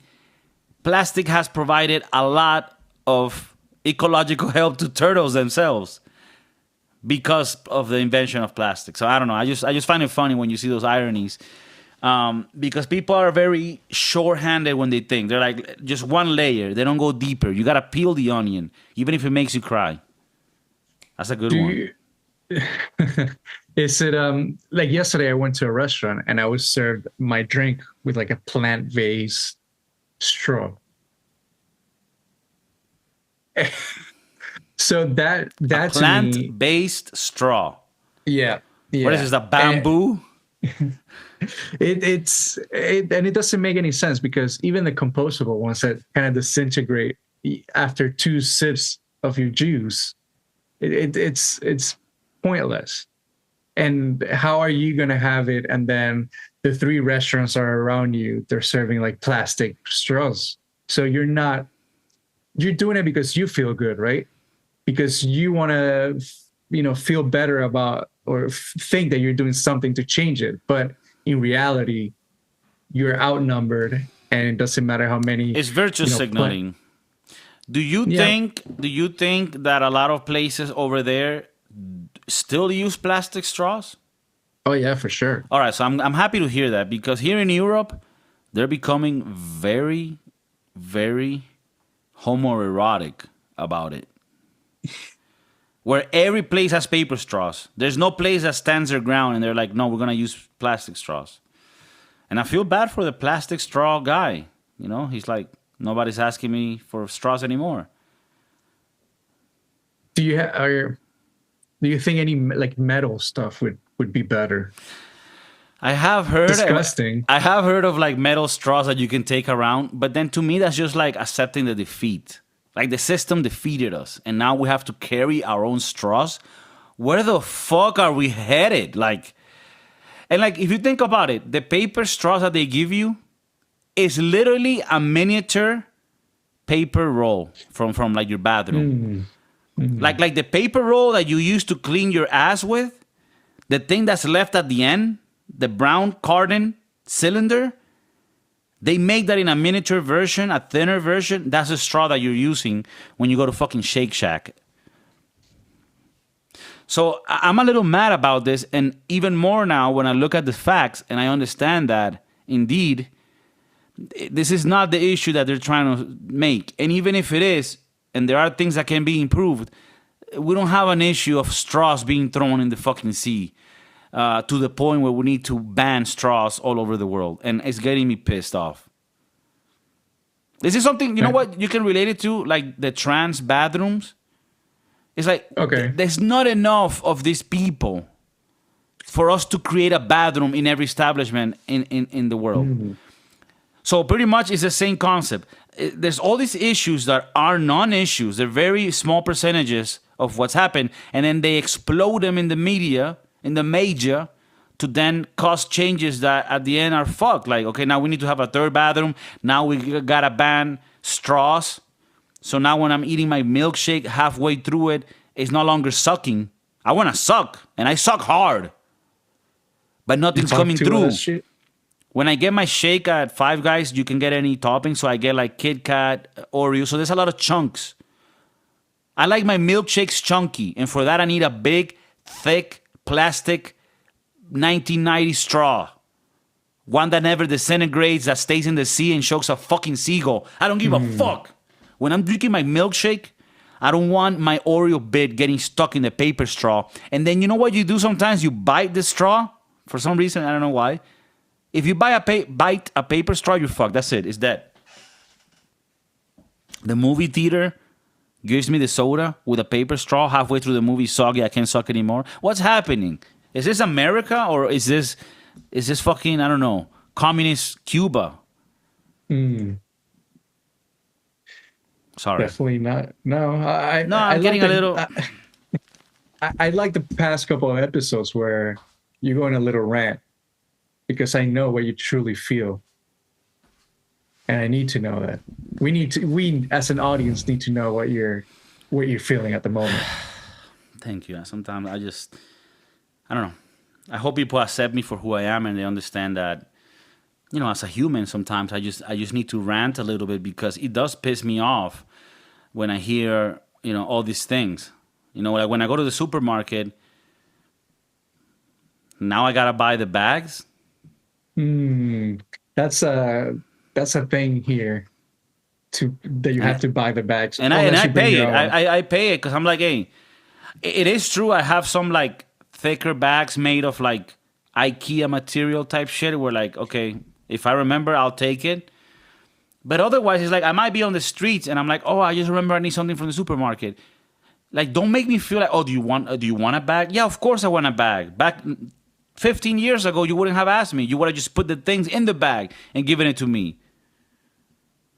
plastic has provided a lot of ecological help to turtles themselves because of the invention of plastic. So I don't know. I just find it funny when you see those ironies. Because people are very short-handed when they think. They're like just one layer. They don't go deeper. You gotta peel the onion, even if it makes you cry. That's a good Do one. you? Is it like yesterday? I went to a restaurant and I was served my drink with like a plant-based straw. So A that to me, plant-based straw. yeah, What is yeah. this? A bamboo? And it doesn't make any sense because even the compostable ones that kind of disintegrate after two sips of your juice, it's pointless. And how are you gonna have it? And then the three restaurants are around you; they're serving like plastic straws. So you're doing it because you feel good, right? Because you want to, feel better about or think that you're doing something to change it. But in reality, you're outnumbered, and it doesn't matter how many, It's virtue plant. signaling. Do you Yeah. think? Do you think that a lot of places over there still use plastic straws? Oh yeah, for sure. All right, so I'm happy to hear that because here in Europe, they're becoming very, very homoerotic about it. Where every place has paper straws. There's no place that stands their ground and they're like, no, we're gonna use plastic straws. And I feel bad for the plastic straw guy. He's like, nobody's asking me for straws anymore. Do you do you think any like metal stuff would be better? I have heard Disgusting. I have heard of like metal straws that you can take around, but then to me that's just like accepting the defeat. Like the system defeated us, and now we have to carry our own straws. Where the fuck are we headed? And if you think about it, the paper straws that they give you is literally a miniature paper roll from like your bathroom. Like the paper roll that you use to clean your ass with, the thing that's left at the end, the brown carton cylinder, they make that in a miniature version, a thinner version. That's the straw that you're using when you go to fucking Shake Shack. So I'm a little mad about this, and even more now when I look at the facts and I understand that indeed this is not the issue that they're trying to make. And even if it is, and there are things that can be improved, we don't have an issue of straws being thrown in the fucking sea to the point where we need to ban straws all over the world. And it's getting me pissed off. This is something, you know what, you can relate it to, like the trans bathrooms. It's like, there's not enough of these people for us to create a bathroom in every establishment in the world. Mm-hmm. So pretty much it's the same concept. There's all these issues that are non-issues. They're very small percentages of what's happened. And then they explode them in the media, in the major, to then cause changes that at the end are fucked. Like, okay, now we need to have a third bathroom. Now we gotta ban straws. So now when I'm eating my milkshake halfway through it, it's no longer sucking. I want to suck, and I suck hard. But nothing's coming through. When I get my shake at Five Guys, you can get any topping. So I get like Kit Kat, Oreo. So there's a lot of chunks. I like my milkshakes chunky. And for that, I need a big, thick, plastic 1990 straw. One that never disintegrates, that stays in the sea and chokes a fucking seagull. I don't give a fuck. When I'm drinking my milkshake, I don't want my Oreo bit getting stuck in the paper straw. And then you know what you do sometimes? You bite the straw. For some reason, I don't know why. If you bite a paper straw, you're fucked. That's it. It's dead. The movie theater gives me the soda with a paper straw. Halfway through the movie, soggy. I can't suck anymore. What's happening? Is this America or is this fucking, I don't know, communist Cuba? Sorry. Definitely not. No, I'm getting a little. I like the past couple of episodes where you go in a little rant because I know what you truly feel, and I need to know that. We as an audience need to know what you're feeling at the moment. Thank you. Sometimes I don't know. I hope people accept me for who I am and they understand that, you know, as a human, sometimes I just need to rant a little bit because it does piss me off when I hear, you know, all these things. You know, like when I go to the supermarket, now I gotta buy the bags. That's a thing here, that you have to buy the bags. And I pay it. I pay it because I'm like, hey, it is true. I have some like thicker bags made of like IKEA material type shit. Where like, okay, if I remember, I'll take it. But otherwise, it's like I might be on the streets and I'm like, oh, I just remember I need something from the supermarket. Like, don't make me feel like, oh, do you want a bag? Yeah, of course I want a bag. Back 15 years ago, you wouldn't have asked me. You would have just put the things in the bag and given it to me.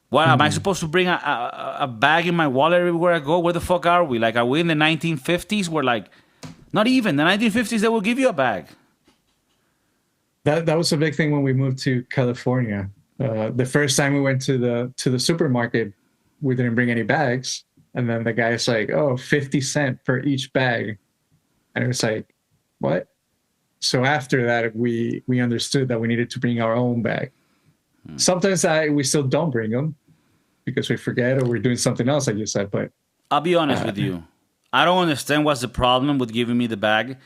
What, am I supposed to bring a bag in my wallet everywhere I go? Where the fuck are we? Like, are we in the 1950s where, like, not even. The 1950s, they will give you a bag. That was a big thing when we moved to California. The first time we went to the supermarket, we didn't bring any bags. And then the guy's like, oh, 50 cents per each bag. And it was like, what? So after that, we understood that we needed to bring our own bag. Sometimes we still don't bring them because we forget or we're doing something else, like you said. But I'll be honest with you. I don't understand what's the problem with giving me the bag.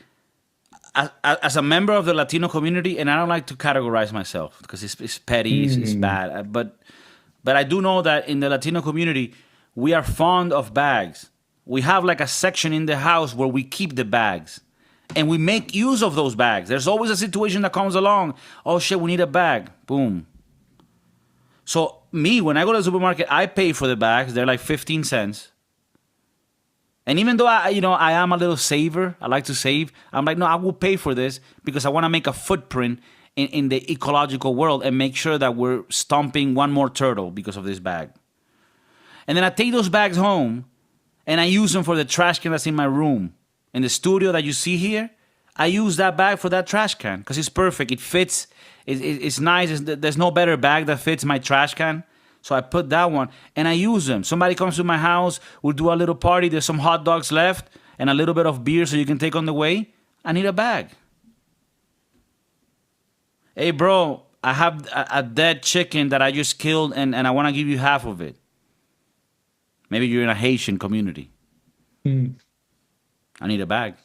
As a member of the Latino community, and I don't like to categorize myself because it's petty, it's bad. But I do know that in the Latino community, we are fond of bags. We have like a section in the house where we keep the bags. And we make use of those bags. There's always a situation that comes along. Oh shit, we need a bag. Boom. So me, when I go to the supermarket, I pay for the bags. They're like 15 cents. And even though I am a little saver, I like to save. I'm like, no, I will pay for this because I want to make a footprint in the ecological world and make sure that we're stomping one more turtle because of this bag. And then I take those bags home and I use them for the trash can that's in my room. In the studio that you see here, I use that bag for that trash can because it's perfect. It fits. It's nice. There's no better bag that fits my trash can. So I put that one and I use them. Somebody comes to my house, we'll do a little party. There's some hot dogs left and a little bit of beer so you can take on the way. I need a bag. Hey, bro, I have a dead chicken that I just killed and I want to give you half of it. Maybe you're in a Haitian community. I need a bag.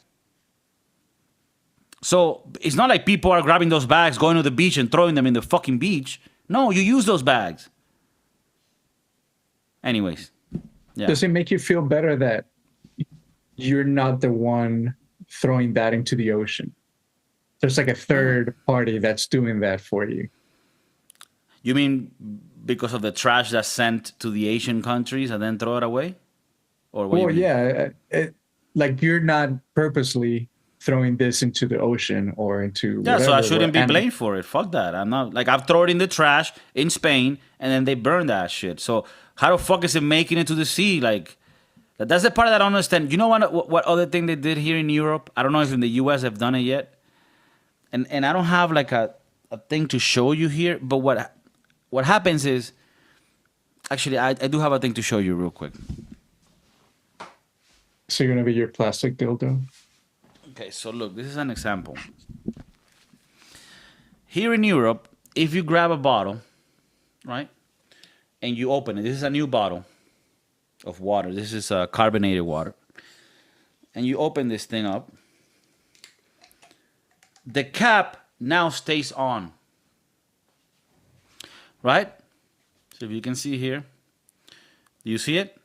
So it's not like people are grabbing those bags, going to the beach and throwing them in the fucking beach. No, you use those bags. Anyways, Yeah. Does it make you feel better that you're not the one throwing that into the ocean? There's like a third party that's doing that for you. You mean because of the trash that's sent to the Asian countries and then throw it away? Or what Well, do you mean? yeah, like you're not purposely throwing this into the ocean or into Yeah, so I whatever. shouldn't be blamed for it. Fuck that. I'm not like I've thrown it in the trash in Spain and then they burn that shit. So how the fuck is it making it to the sea? Like that's the part that I don't understand. You know what other thing they did here in Europe? I don't know if in the US have done it yet. And I don't have like a thing to show you here, but what happens is actually I do have a thing to show you real quick. So you're gonna be your plastic dildo. Okay, so look, this is an example. Here in Europe, if you grab a bottle, right, and you open it, this is a new bottle of water. This is carbonated water. And you open this thing up. The cap now stays on. Right? So if you can see here. Do you see it?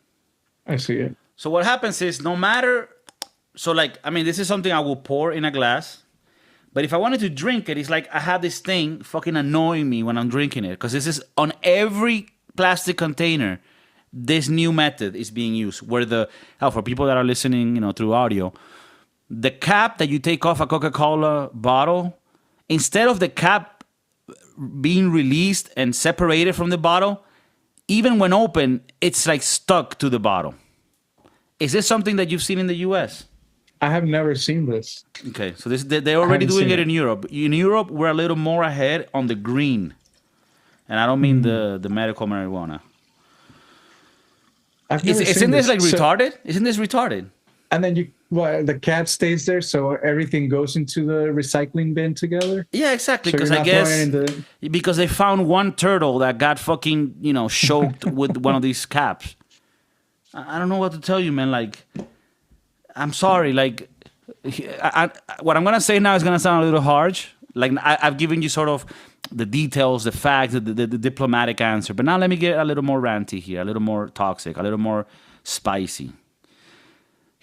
I see it. So what happens is no matter, so like, I mean, this is something I will pour in a glass, but if I wanted to drink it, it's like I have this thing fucking annoying me when I'm drinking it, because this is on every plastic container, this new method is being used, where for people that are listening, through audio, the cap that you take off a Coca-Cola bottle, instead of the cap being released and separated from the bottle, even when open, it's like stuck to the bottle. Is this something that you've seen in the US? I have never seen this. Okay, so they're already doing it in Europe. In Europe, we're a little more ahead on the green. And I don't mean the medical marijuana. I've never Isn't seen this like So- retarded? Isn't this retarded? and then the cap stays there, so everything goes into the recycling bin together. Yeah, exactly. So Because you're I not throwing guess it in because they found one turtle that got fucking choked with one of these caps. I don't know what to tell you, man. Like, I'm sorry. Like, what I'm gonna say now is gonna sound a little harsh. Like, I've given you sort of the details, the facts, the diplomatic answer. But now let me get a little more ranty here, a little more toxic, a little more spicy.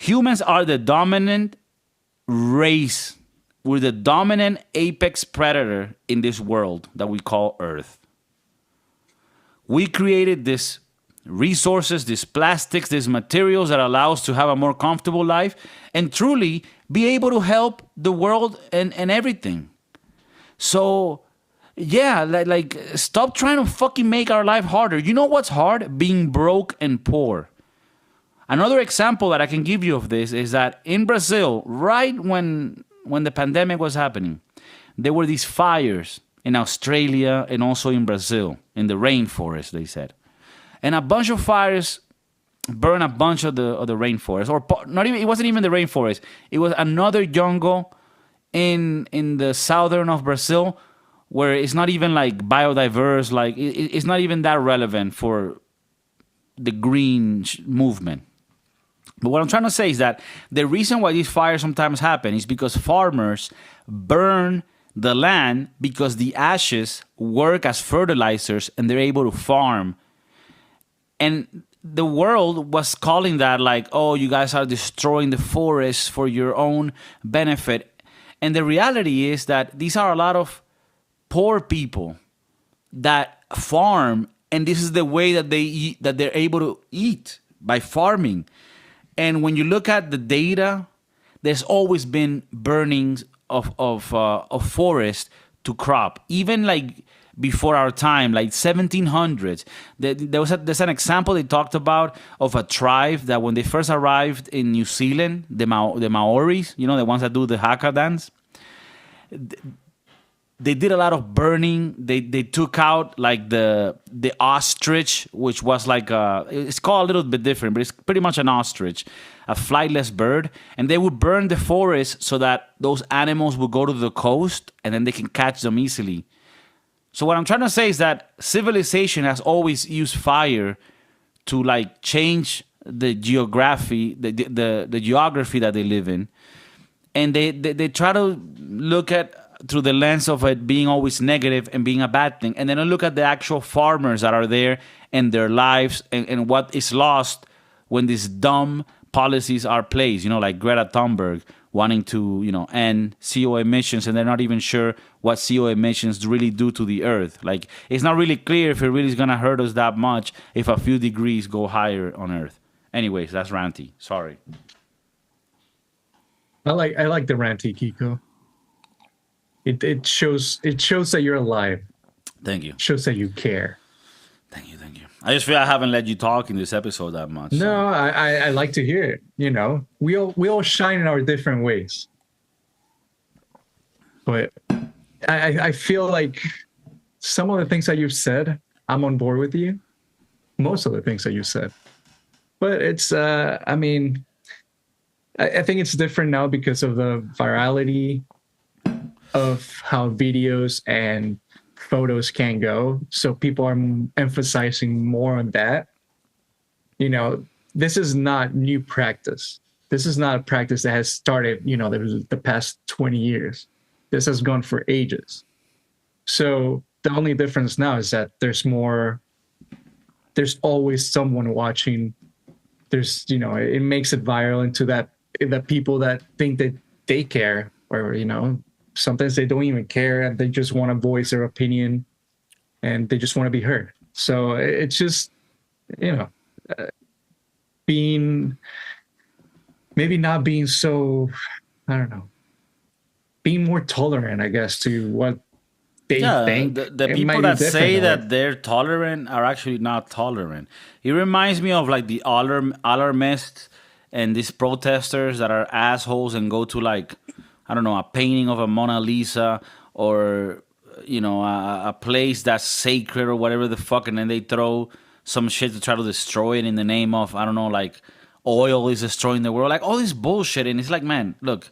Humans are the dominant race. We're the dominant apex predator in this world that we call Earth. We created this resources, these plastics, these materials that allow us to have a more comfortable life and truly be able to help the world and everything. So, yeah, like stop trying to fucking make our life harder. You know what's hard? Being broke and poor. Another example that I can give you of this is that in Brazil, right when the pandemic was happening, there were these fires in Australia and also in Brazil, in the rainforest, they said. And a bunch of fires burned a bunch of the rainforest, or not even. It wasn't even the rainforest. It was another jungle in the southern of Brazil, where it's not even like biodiverse. Like it's not even that relevant for the green movement. But what I'm trying to say is that the reason why these fires sometimes happen is because farmers burn the land because the ashes work as fertilizers and they're able to farm. And the world was calling that like, oh, you guys are destroying the forest for your own benefit. And the reality is that these are a lot of poor people that farm, and this is the way that they eat, that they're able to eat, by farming. And when you look at the data, there's always been burnings of forest to crop, even like before our time, like 1700s. There's an example they talked about of a tribe that when they first arrived in New Zealand, the Maoris, the ones that do the haka dance, they did a lot of burning. They took out like the ostrich, which was like it's called a little bit different, but it's pretty much an ostrich, a flightless bird. And they would burn the forest so that those animals would go to the coast and then they can catch them easily. So what I'm trying to say is that civilization has always used fire to like change the geography, the geography that they live in. And they try to look at through the lens of it being always negative and being a bad thing. And then I look at the actual farmers that are there and their lives and what is lost when these dumb policies are placed, like Greta Thunberg wanting to, end CO emissions, and they're not even sure what CO emissions really do to the earth. Like, it's not really clear if it really is going to hurt us that much if a few degrees go higher on earth. Anyways, that's ranty. Sorry. I like the ranty, Kiko. It shows that you're alive. Thank you. It shows that you care. Thank you. I just feel I haven't let you talk in this episode that much. So. No, I like to hear it. We all shine in our different ways. But I feel like some of the things that you've said, I'm on board with you. Most of the things that you said. But it's, I think it's different now because of the virality of how videos and photos can go. So people are emphasizing more on that. This is not new practice. This is not a practice that has started, the past 20 years. This has gone for ages. So the only difference now is that there's always someone watching. It makes it viral into that people that think that they care, or, sometimes they don't even care and they just want to voice their opinion and they just want to be heard. So it's just, not being so, I don't know, being more tolerant, I guess, to what they think. The people that say that they're tolerant are actually not tolerant. It reminds me of like the alarmists and these protesters that are assholes and go to like, I don't know, a painting of a Mona Lisa or, a place that's sacred or whatever the fuck, and then they throw some shit to try to destroy it in the name of, I don't know, like oil is destroying the world. Like all this bullshit. And it's like, man, look,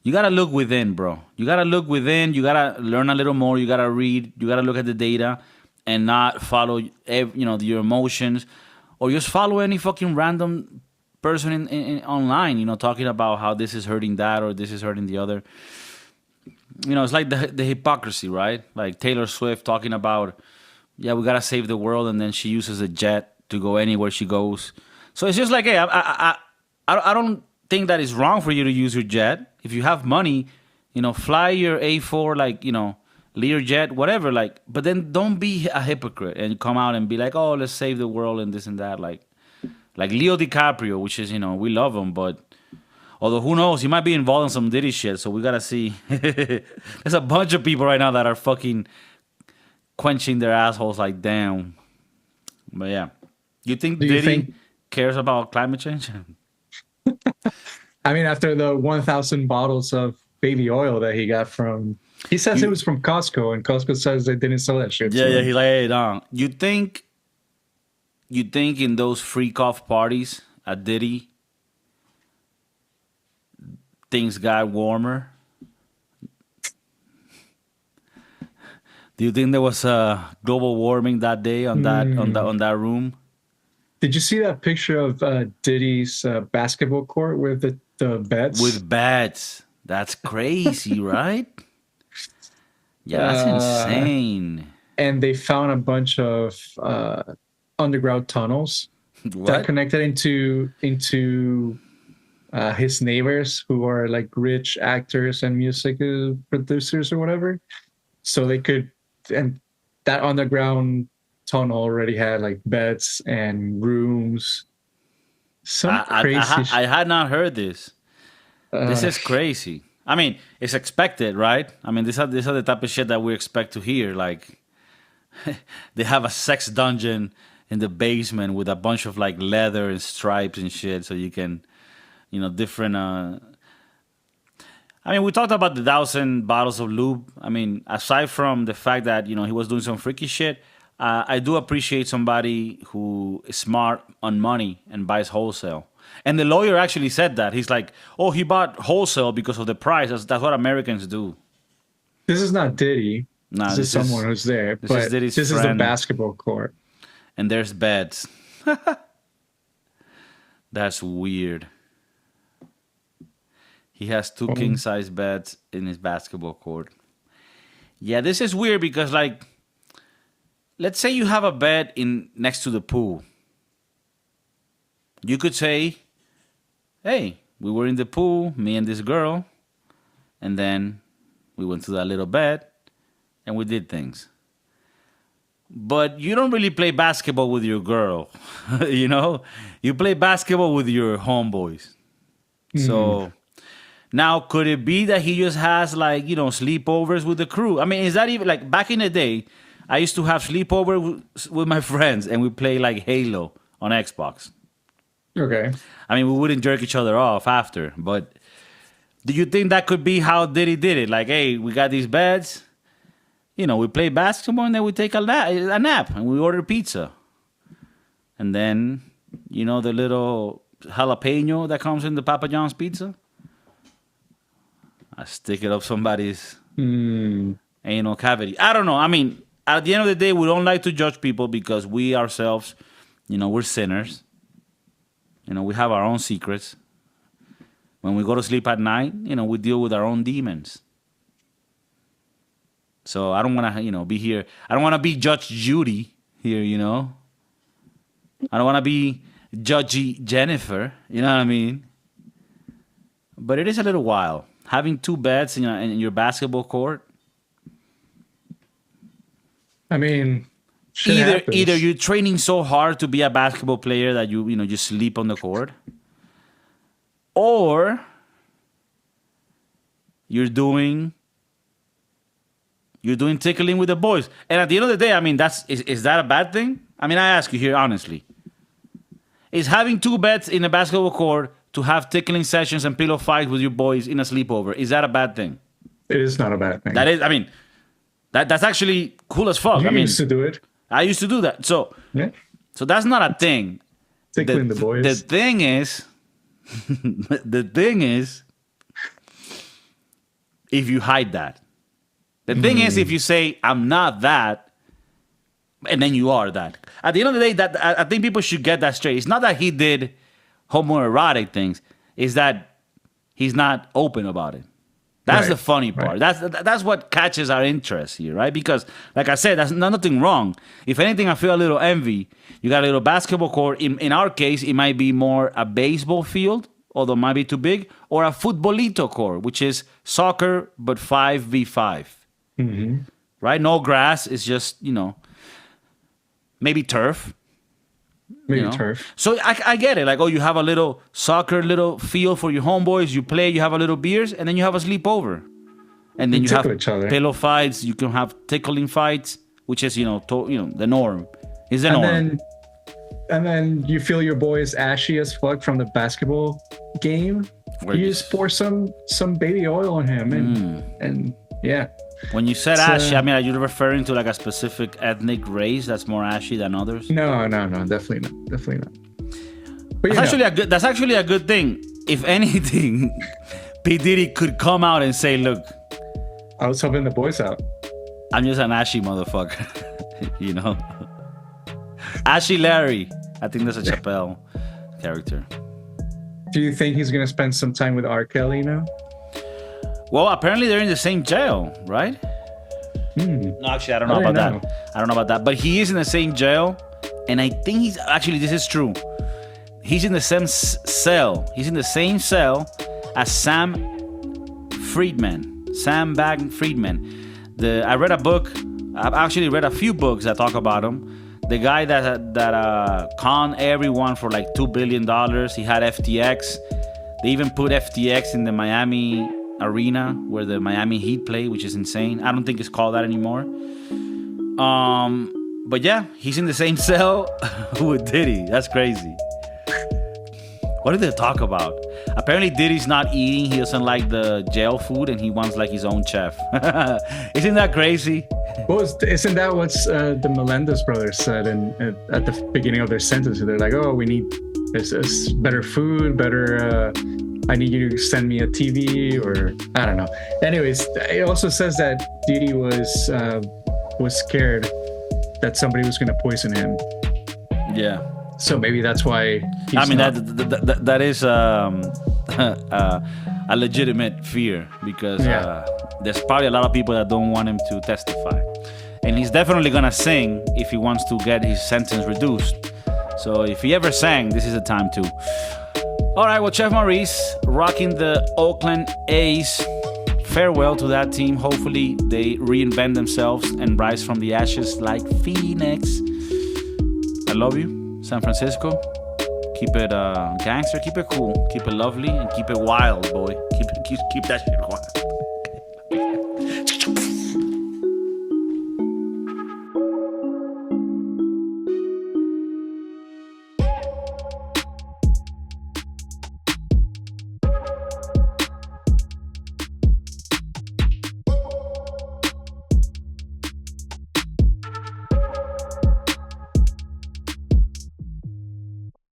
you got to look within, bro. You got to look within. You got to learn a little more. You got to read. You got to look at the data and not follow, your emotions, or just follow any fucking random person in online, talking about how this is hurting that or this is hurting the other. It's like the hypocrisy, right? Like Taylor Swift talking about, yeah, we gotta save the world, and then she uses a jet to go anywhere she goes. So it's just like, hey, I don't think that it's wrong for you to use your jet. If you have money, fly your A4, like, Learjet, whatever, like, but then don't be a hypocrite and come out and be like, oh, let's save the world and this and that, like Leo DiCaprio, which is, we love him, but although who knows, he might be involved in some Diddy shit, so we gotta see. There's a bunch of people right now that are fucking quenching their assholes like, damn. But yeah. You think Diddy cares about climate change? After the 1,000 bottles of baby oil that he got from, he says it was from Costco, and Costco says they didn't sell that shit. Yeah, he laid it down. You think in those freak off parties at Diddy, things got warmer? Do you think there was a global warming that day on that room? Did you see that picture of Diddy's basketball court with the beds? With beds. That's crazy, right? Yeah, that's insane. And they found a bunch of underground tunnels that connected into his neighbors, who are like rich actors and music producers or whatever. So they could, and that underground tunnel already had like beds and rooms. I had not heard this. This is crazy. It's expected, right? These are the type of shit that we expect to hear. Like, they have a sex dungeon in the basement with a bunch of like leather and stripes and shit, so you can, different. We talked about the 1,000 bottles of lube. Aside from the fact that he was doing some freaky shit, I do appreciate somebody who is smart on money and buys wholesale. And the lawyer actually said that. He's like, oh, he bought wholesale because of the price. That's what Americans do. This is not Diddy. No, this is someone who's there. But this is the basketball court. And there's beds. That's weird. He has 2 king-size beds in his basketball court. Yeah, this is weird because, like, let's say you have a bed next to the pool. you could say, hey, we were in the pool, me and this girl, and then we went to that little bed and we did things. But you don't really play basketball with your girl, you know? You play basketball with your homeboys. So now, could it be that he just has like, sleepovers with the crew? I mean, is that even like back in the day? I used to have sleepover with my friends and we play like Halo on Xbox. Okay. I mean, we wouldn't jerk each other off after, but do you think that could be how Diddy did it? Like, hey, we got these beds, we play basketball and then we take a nap and we order pizza. And then, the little jalapeno that comes in the Papa John's pizza, I stick it up somebody's anal cavity. I don't know. I mean, at the end of the day, we don't like to judge people because we ourselves, we're sinners. We have our own secrets. When we go to sleep at night, we deal with our own demons. So I don't want to, be here. I don't want to be Judge Judy here, I don't want to be Judgy Jennifer, you know what I mean? But it is a little wild. Having two beds in your basketball court. I mean, either you're training so hard to be a basketball player that you sleep on the court, or you're doing tickling with the boys. And at the end of the day, I mean, is that a bad thing? I mean, I ask you here honestly. Is having two beds in a basketball court to have tickling sessions and pillow fights with your boys in a sleepover, is that a bad thing? It is not a bad thing. That is, I mean, that's actually cool as fuck. You used to do it. I used to do that. So, yeah. So that's not a thing. Tickling the boys. The thing is, if you hide that. The thing is, if you say, I'm not that, and then you are that. At the end of the day, that I think people should get that straight. It's not that he did homoerotic things. It's that he's not open about it. That's the funny part. Right. That's what catches our interest here, right? Because, like I said, that's nothing wrong. If anything, I feel a little envy. You got a little basketball court. In our case, it might be more a baseball field, although it might be too big, or a futbolito court, which is soccer, but 5v5. Mm-hmm. Right? No grass. It's just, maybe turf. Maybe turf. So I get it. Like, you have a little soccer, little field for your homeboys. You play, you have a little beers, and then you have a sleepover. And then you have pillow fights. You can have tickling fights, which is, the norm. Is the norm. And then you feel your boys ashy as fuck from the basketball game. You just pour some baby oil on him, and yeah. When you said ashy, I mean, are you referring to like a specific ethnic race that's more ashy than others? No, definitely not. But that's actually a good thing. If anything, P. Diddy could come out and say, look, I was helping the boys out. I'm just an ashy motherfucker, Ashy Larry. I think that's a Chappelle character. Do you think he's going to spend some time with R. Kelly now? Well, apparently they're in the same jail, right? No, actually, I don't know about that. I don't know about that. But he is in the same jail. And I think this is true. He's in the same cell. He's in the same cell as Sam Bankman-Friedman. I read a book. I've actually read a few books that talk about him. The guy that conned everyone for like $2 billion. He had FTX. They even put FTX in the Miami arena where the Miami Heat play, which is insane. I don't think it's called that anymore. But yeah, he's in the same cell with Diddy. That's crazy. What did they talk about? Apparently Diddy's not eating. He doesn't like the jail food and he wants like his own chef. Isn't that crazy? Well, isn't that what the Melendez brothers said at the beginning of their sentence? They're like, we need this better food, better... I need you to send me a TV, or I don't know. Anyways, it also says that Diddy was scared that somebody was going to poison him. Yeah. So maybe that's why. That is a legitimate fear because there's probably a lot of people that don't want him to testify, and he's definitely going to sing if he wants to get his sentence reduced. So if he ever sang, this is the time too. All right, well, Chef Maurice rocking the Oakland A's. Farewell to that team. Hopefully they reinvent themselves and rise from the ashes like Phoenix. I love you, San Francisco. Keep it gangster, keep it cool, keep it lovely, and keep it wild, boy. Keep that shit wild.